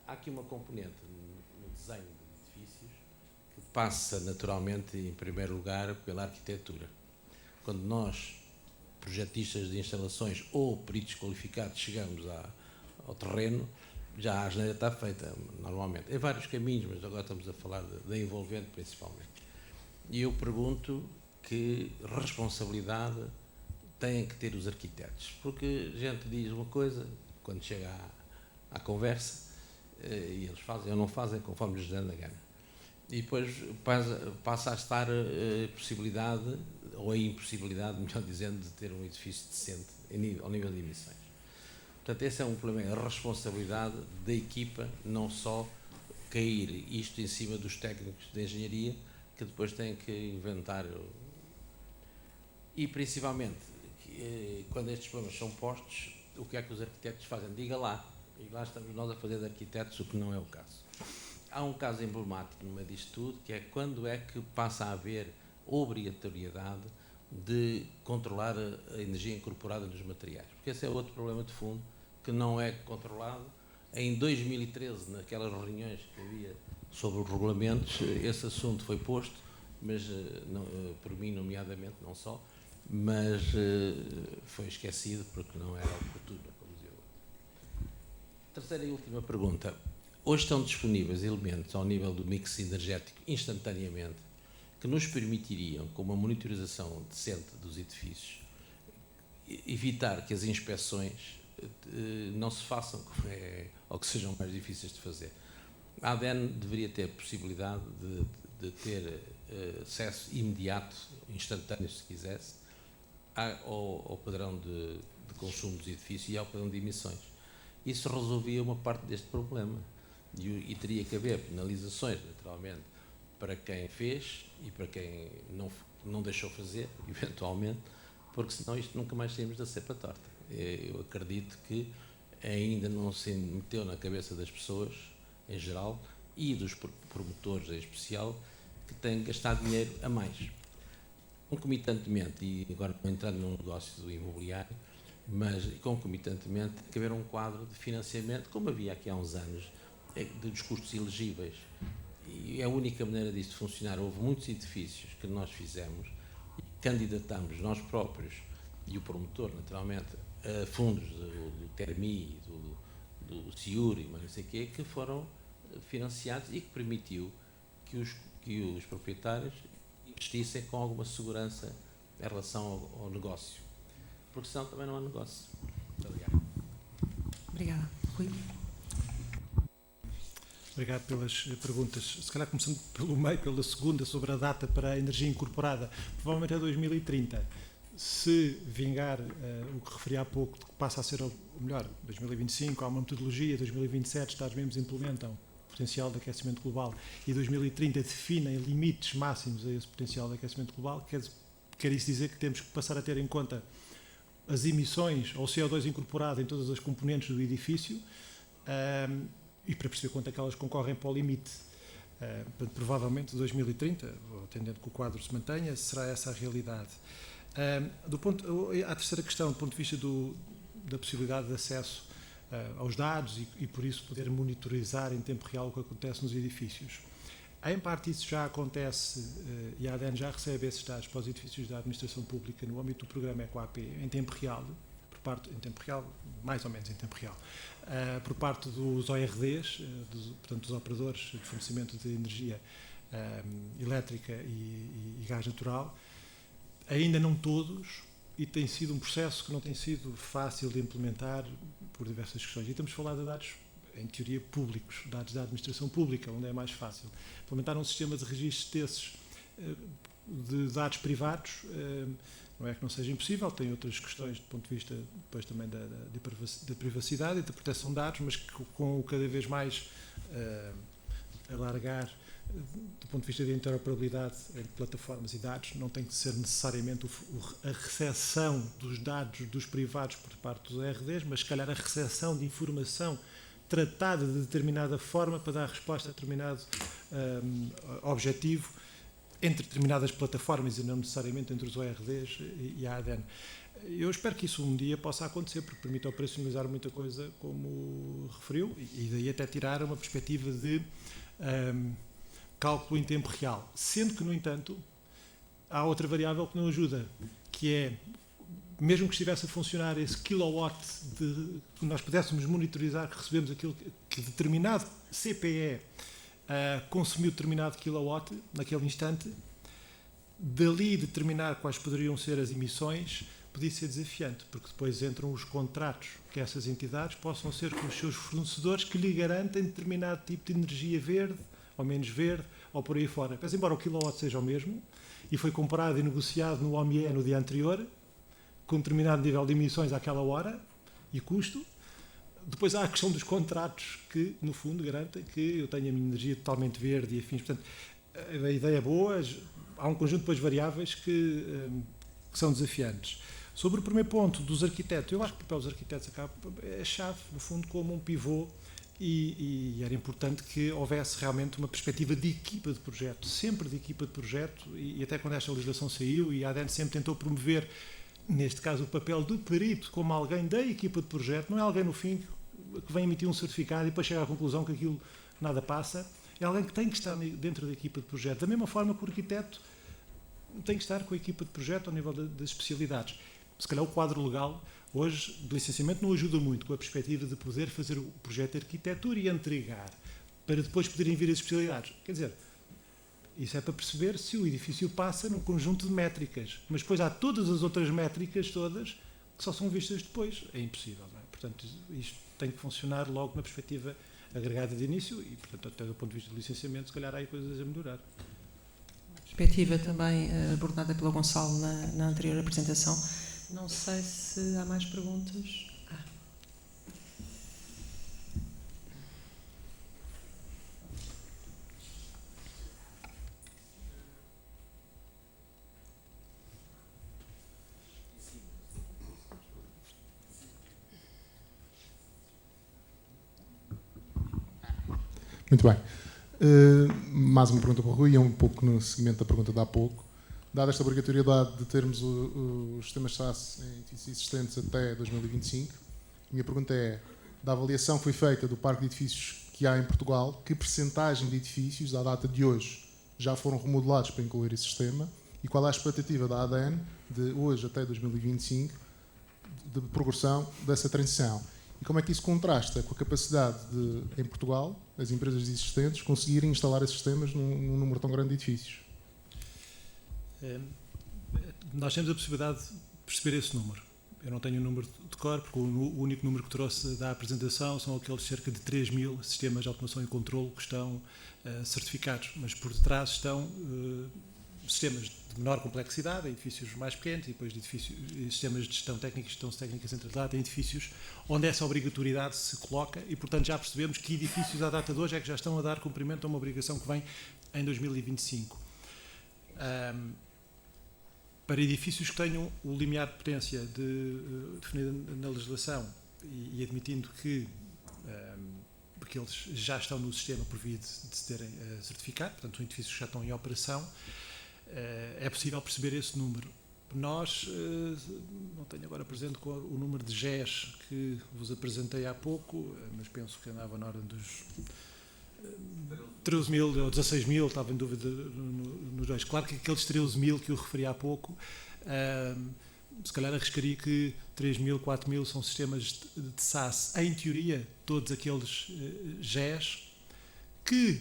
Há aqui uma componente no desenho de edifícios que passa naturalmente, em primeiro lugar, pela arquitetura. Quando nós, projetistas de instalações ou peritos qualificados, chegamos ao terreno, já a asneira está feita, normalmente. Em vários caminhos, mas agora estamos a falar da envolvente principalmente. E eu pergunto que responsabilidade têm que ter os arquitetos. Porque a gente diz uma coisa, quando chega à conversa, e eles fazem ou não fazem conforme lhes dá na gana. E depois passa a estar a possibilidade, ou a impossibilidade, melhor dizendo, de ter um edifício decente ao nível de emissões. Portanto, esse é um problema, a responsabilidade da equipa, não só cair isto em cima dos técnicos de engenharia, que depois têm que inventar. E, principalmente, quando estes problemas são postos, o que é que os arquitetos fazem? Diga lá. E lá estamos nós a fazer de arquitetos, o que não é o caso. Há um caso emblemático no meio disto tudo, que é quando é que passa a haver obrigatoriedade de controlar a energia incorporada nos materiais. Porque esse é outro problema de fundo, que não é controlado. Em 2013, naquelas reuniões que havia sobre os regulamentos, esse assunto foi posto, mas não, por mim, nomeadamente, não só, mas foi esquecido porque não era oportuno, como dizia eu. Terceira e última pergunta. Hoje estão disponíveis elementos ao nível do mix energético instantaneamente que nos permitiriam, com uma monitorização decente dos edifícios, evitar que as inspeções não se façam ou que sejam mais difíceis de fazer. A ADN deveria ter possibilidade de ter acesso imediato, instantâneo se quisesse, ao padrão de consumo dos edifícios e ao padrão de emissões. Isso resolvia uma parte deste problema e teria que haver penalizações, naturalmente, para quem fez e para quem não deixou fazer, eventualmente, porque senão isto nunca mais saímos da cepa torta. Eu acredito que ainda não se meteu na cabeça das pessoas, em geral, e dos promotores em especial, que têm que gastar dinheiro a mais. Concomitantemente, e agora não entrando no negócio do imobiliário, mas concomitantemente tem que haver um quadro de financiamento, como havia aqui há uns anos, dos custos elegíveis. E a única maneira disto funcionar, houve muitos edifícios que nós fizemos, e candidatamos nós próprios, e o promotor, naturalmente, a fundos do Termi, do Ciuri, mas não sei o quê, que foram financiados e que permitiu que os proprietários investissem com alguma segurança em relação ao negócio. Porque senão também não há negócio. Muito obrigado. Obrigada. Rui? Obrigado pelas perguntas. Se calhar começando pelo meio, pela segunda, sobre a data para a energia incorporada, provavelmente é 2030. Se vingar o que referi há pouco, que passa a ser, ou melhor, 2025, há uma metodologia, 2027 Estados-membros implementam o potencial de aquecimento global e 2030 definem limites máximos a esse potencial de aquecimento global, quer isso dizer que temos que passar a ter em conta as emissões ou CO2 incorporado em todas as componentes do edifício e para perceber quanto é que elas concorrem para o limite. Provavelmente 2030, atendendo que o quadro se mantenha, será essa a realidade. A terceira questão, do ponto de vista da possibilidade de acesso aos dados e por isso poder monitorizar em tempo real o que acontece nos edifícios. Em parte isso já acontece e a ADN já recebe esses dados para os edifícios da administração pública no âmbito do programa EcoAP em tempo real, mais ou menos em tempo real, por parte dos ORDs, portanto dos operadores de fornecimento de energia elétrica e gás natural, ainda não todos, e tem sido um processo que não tem sido fácil de implementar por diversas questões. E estamos a falar de dados, em teoria, públicos, dados da administração pública, onde é mais fácil. Implementar um sistema de registros desses, de dados privados, não é que não seja impossível, tem outras questões do ponto de vista depois também da privacidade e da proteção de dados, mas que com cada vez mais alargar do ponto de vista da interoperabilidade entre plataformas e dados, não tem que ser necessariamente a recepção dos dados dos privados por parte dos RDs, mas se calhar a recepção de informação tratada de determinada forma para dar resposta a determinado objetivo entre determinadas plataformas e não necessariamente entre os ORDs e a ADN. Eu espero que isso um dia possa acontecer, porque permite operacionalizar muita coisa, como referiu, e daí até tirar uma perspectiva de cálculo em tempo real. Sendo que, no entanto, há outra variável que não ajuda, que é, mesmo que estivesse a funcionar esse kilowatt, que nós pudéssemos monitorizar que recebemos aquilo que determinado CPE consumiu determinado kilowatt naquele instante, dali determinar quais poderiam ser as emissões podia ser desafiante, porque depois entram os contratos que essas entidades possam ser com os seus fornecedores que lhe garantem determinado tipo de energia verde, ou menos verde, ou por aí fora. Mas embora o kilowatt seja o mesmo, e foi comprado e negociado no OMIE no dia anterior, com determinado nível de emissões àquela hora e custo, depois há a questão dos contratos que, no fundo, garantem que eu tenho a minha energia totalmente verde e afins. Portanto, a ideia é boa, há um conjunto depois de variáveis que são desafiantes. Sobre o primeiro ponto dos arquitetos, eu acho que o papel dos arquitetos é chave, no fundo, como um pivô, e era importante que houvesse realmente uma perspectiva de equipa de projeto, sempre de equipa de projeto, e até quando esta legislação saiu, e a ADN sempre tentou promover, neste caso, o papel do perito como alguém da equipa de projeto, não é alguém no fim que vem emitir um certificado e depois chega à conclusão que aquilo nada passa, é alguém que tem que estar dentro da equipa de projeto, da mesma forma que o arquiteto tem que estar com a equipa de projeto ao nível das especialidades. Se calhar o quadro legal hoje de licenciamento não ajuda muito, com a perspectiva de poder fazer o projeto de arquitetura e entregar, para depois poderem vir as especialidades. Quer dizer, isso é para perceber se o edifício passa num conjunto de métricas, mas depois há todas as outras métricas todas que só são vistas depois. É impossível, não é? Portanto, isto tem que funcionar logo na perspectiva agregada de início e, portanto, até do ponto de vista do licenciamento, se calhar há aí coisas a melhorar. Perspectiva também abordada pelo Gonçalo na anterior apresentação. Não sei se há mais perguntas. Muito bem. Mais uma pergunta para o Rui, é um pouco no seguimento da pergunta de há pouco. Dada esta obrigatoriedade de termos os sistemas SaaS em edifícios existentes até 2025, a minha pergunta é, da avaliação que foi feita do parque de edifícios que há em Portugal, que percentagem de edifícios, à data de hoje, já foram remodelados para incluir esse sistema e qual é a expectativa da ADN de hoje até 2025 de progressão dessa transição? E como é que isso contrasta com a capacidade de, em Portugal, as empresas existentes conseguirem instalar esses sistemas num número tão grande de edifícios? Nós temos a possibilidade de perceber esse número. Eu não tenho o número de cor, porque o único número que trouxe da apresentação são aqueles cerca de 3.000 sistemas de automação e controlo que estão certificados, mas por detrás estão sistemas de menor complexidade, em edifícios mais pequenos, e depois de sistemas de gestão técnica e gestão técnica centralizada em edifícios onde essa obrigatoriedade se coloca e, portanto, já percebemos que edifícios à data de hoje é que já estão a dar cumprimento a uma obrigação que vem em 2025. Para edifícios que tenham o limiar de potência definido na legislação e admitindo que eles já estão no sistema por via de se terem certificado, portanto, são edifícios que já estão em operação, é possível perceber esse número. Nós, não tenho agora presente o número de GES que vos apresentei há pouco, mas penso que andava na ordem dos 13 mil ou 16 mil, estava em dúvida nos dois. Claro que aqueles 13 mil que eu referi há pouco, se calhar arriscaria que 3 mil, 4 mil são sistemas de SaaS. Em teoria, todos aqueles GES que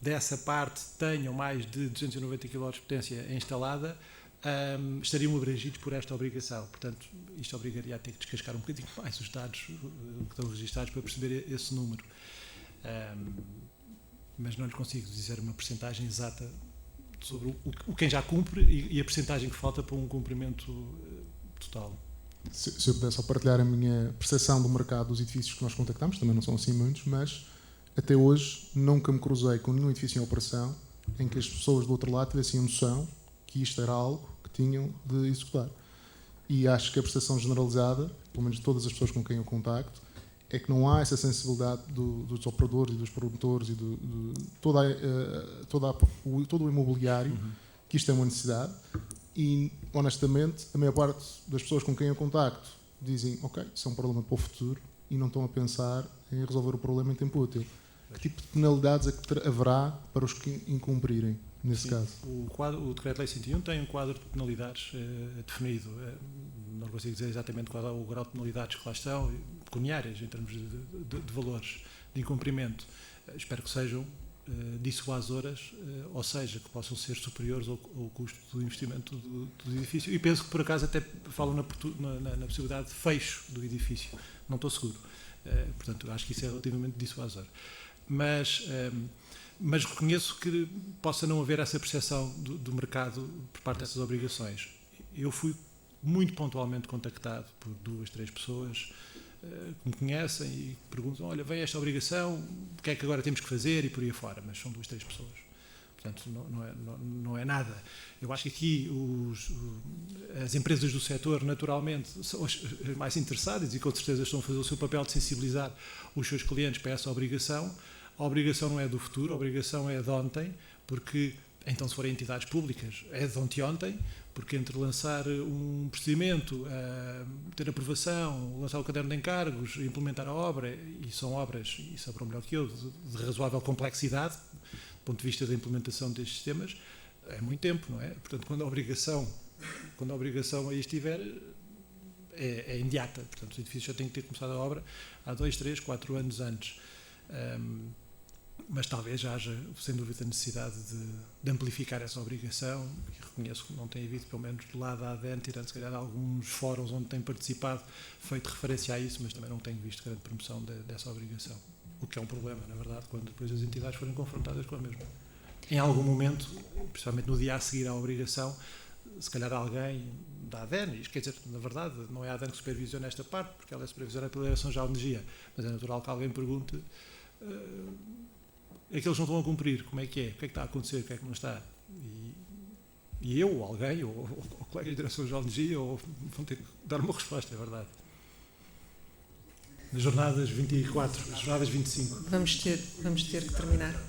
dessa parte tenham mais de 290 kW de potência instalada, estariam abrangidos por esta obrigação. Portanto, isto obrigaria a ter que descascar um bocadinho mais os dados que estão registados para perceber esse número. Mas não lhe consigo dizer uma percentagem exata sobre quem já cumpre e a percentagem que falta para um cumprimento total. Se eu pudesse só partilhar a minha percepção do mercado dos edifícios que nós contactamos, também não são assim muitos, mas até hoje nunca me cruzei com nenhum edifício em operação em que as pessoas do outro lado tivessem a noção que isto era algo que tinham de executar. E acho que a percepção generalizada, pelo menos de todas as pessoas com quem eu contacto, é que não há essa sensibilidade dos operadores e dos promotores e todo o imobiliário, que isto é uma necessidade. e, honestamente, a maior parte das pessoas com quem eu contacto dizem, ok, isso é um problema para o futuro e não estão a pensar em resolver o problema em tempo útil. Que tipo de penalidades é que haverá para os que incumprirem, nesse caso? O Decreto-Lei 101 tem um quadro de penalidades definido. Não consigo dizer exatamente qual é o grau de penalidades que lá estão, pecuniárias, em termos de valores de incumprimento. Espero que sejam dissuasoras, ou seja, que possam ser superiores ao custo do investimento do edifício. E penso que, por acaso, até falam na possibilidade de fecho do edifício. Não estou seguro. Portanto, acho que isso é relativamente dissuasor. Mas reconheço que possa não haver essa percepção do mercado por parte dessas obrigações. Eu fui muito pontualmente contactado por 2, 3 pessoas que me conhecem e perguntam, olha, vem esta obrigação, o que é que agora temos que fazer e por aí afora, mas são 2, 3 pessoas. Portanto, não é nada. Eu acho que aqui as empresas do setor, naturalmente, são as mais interessadas e com certeza estão a fazer o seu papel de sensibilizar os seus clientes para essa obrigação. A obrigação não é do futuro, a obrigação é de ontem, porque, então, se forem entidades públicas, é de ontem, porque entre lançar um procedimento, ter aprovação, lançar o caderno de encargos, implementar a obra, e são obras, e saberão melhor que eu, de razoável complexidade, do ponto de vista da implementação destes sistemas, é muito tempo, não é? Portanto, quando a obrigação aí estiver, é imediata. Portanto, os edifícios já têm que ter começado a obra há 2, 3, 4 anos antes. Mas talvez haja, sem dúvida, a necessidade de amplificar essa obrigação, e reconheço que não tem havido, pelo menos do lado da ADN, tirando se calhar alguns fóruns onde tem participado, feito referência a isso, mas também não tenho visto grande promoção dessa obrigação. O que é um problema, na verdade, quando depois as entidades forem confrontadas com a mesma. Em algum momento, principalmente no dia a seguir à obrigação, se calhar alguém da ADN, quer dizer, na verdade, não é a ADN que supervisiona esta parte, porque ela é supervisionada pela Direção-Geral de Energia, mas é natural que alguém pergunte é que eles não estão a cumprir, como é? O que é que está a acontecer, o que é que não está? E eu, ou alguém, ou colega da Direção-Geral de Energia, vão ter que dar uma resposta, é verdade. Nas jornadas 24, nas jornadas 25. Vamos ter que terminar.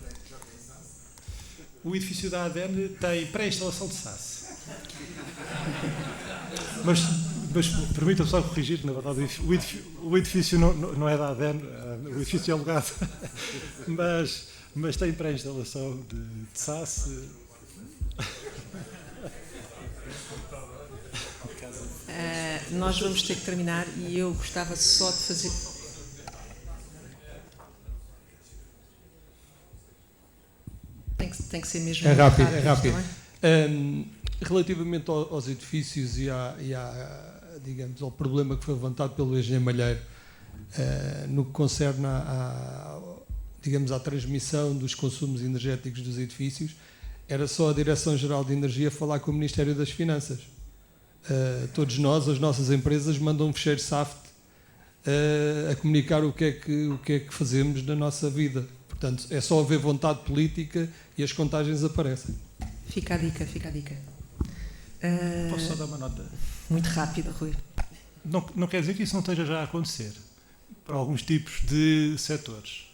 O edifício da ADN tem pré-instalação de SAS. Mas permita-me só corrigir que, na verdade, o edifício não é da ADN, o edifício é alugado, mas tem pré-instalação de SAS. Nós vamos ter que terminar e eu gostava só de fazer... Tem que ser mesmo rápido. Não é? Relativamente aos edifícios e digamos, ao problema que foi levantado pelo engenheiro Malheiro, no que concerne à transmissão dos consumos energéticos dos edifícios, era só a Direção-Geral de Energia falar com o Ministério das Finanças. Todos nós, as nossas empresas, mandam um fecheiro SAFT a comunicar o que é que fazemos na nossa vida. Portanto, é só haver vontade política e as contagens aparecem. Fica a dica. Posso só dar uma nota? Muito rápida, Rui. Não quer dizer que isso não esteja já a acontecer para alguns tipos de setores,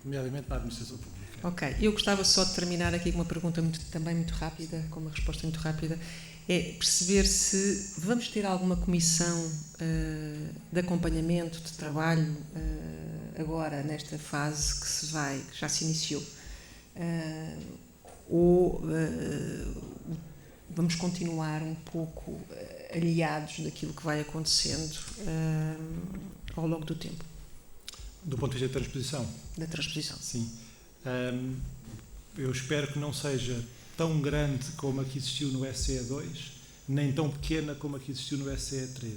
nomeadamente na administração pública. Ok, eu gostava só de terminar aqui com uma pergunta também muito rápida, com uma resposta muito rápida. É perceber se vamos ter alguma comissão de acompanhamento, de trabalho, agora, nesta fase que já se iniciou. Ou vamos continuar um pouco aliados daquilo que vai acontecendo ao longo do tempo. Do ponto de vista da transposição? Da transposição. Sim. Eu espero que não seja tão grande como a que existiu no SCE2, nem tão pequena como a que existiu no SCE3.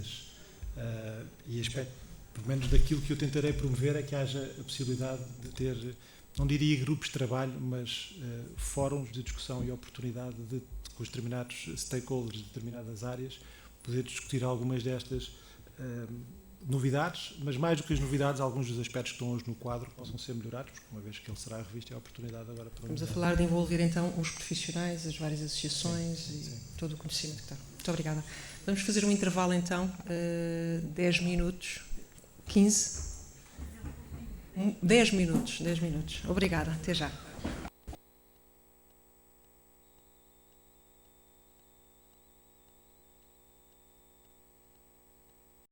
E espero, pelo menos daquilo que eu tentarei promover, é que haja a possibilidade de ter, não diria grupos de trabalho, mas fóruns de discussão e oportunidade com os determinados stakeholders de determinadas áreas, poder discutir algumas destas novidades, mas mais do que as novidades, alguns dos aspectos que estão hoje no quadro possam ser melhorados, porque uma vez que ele será revisto, é a oportunidade agora para... Estamos a falar de envolver então os profissionais, as várias associações e todo o conhecimento que está. Muito obrigada. Vamos fazer um intervalo então, 10 minutos, 15? 10 minutos. Obrigada, até já.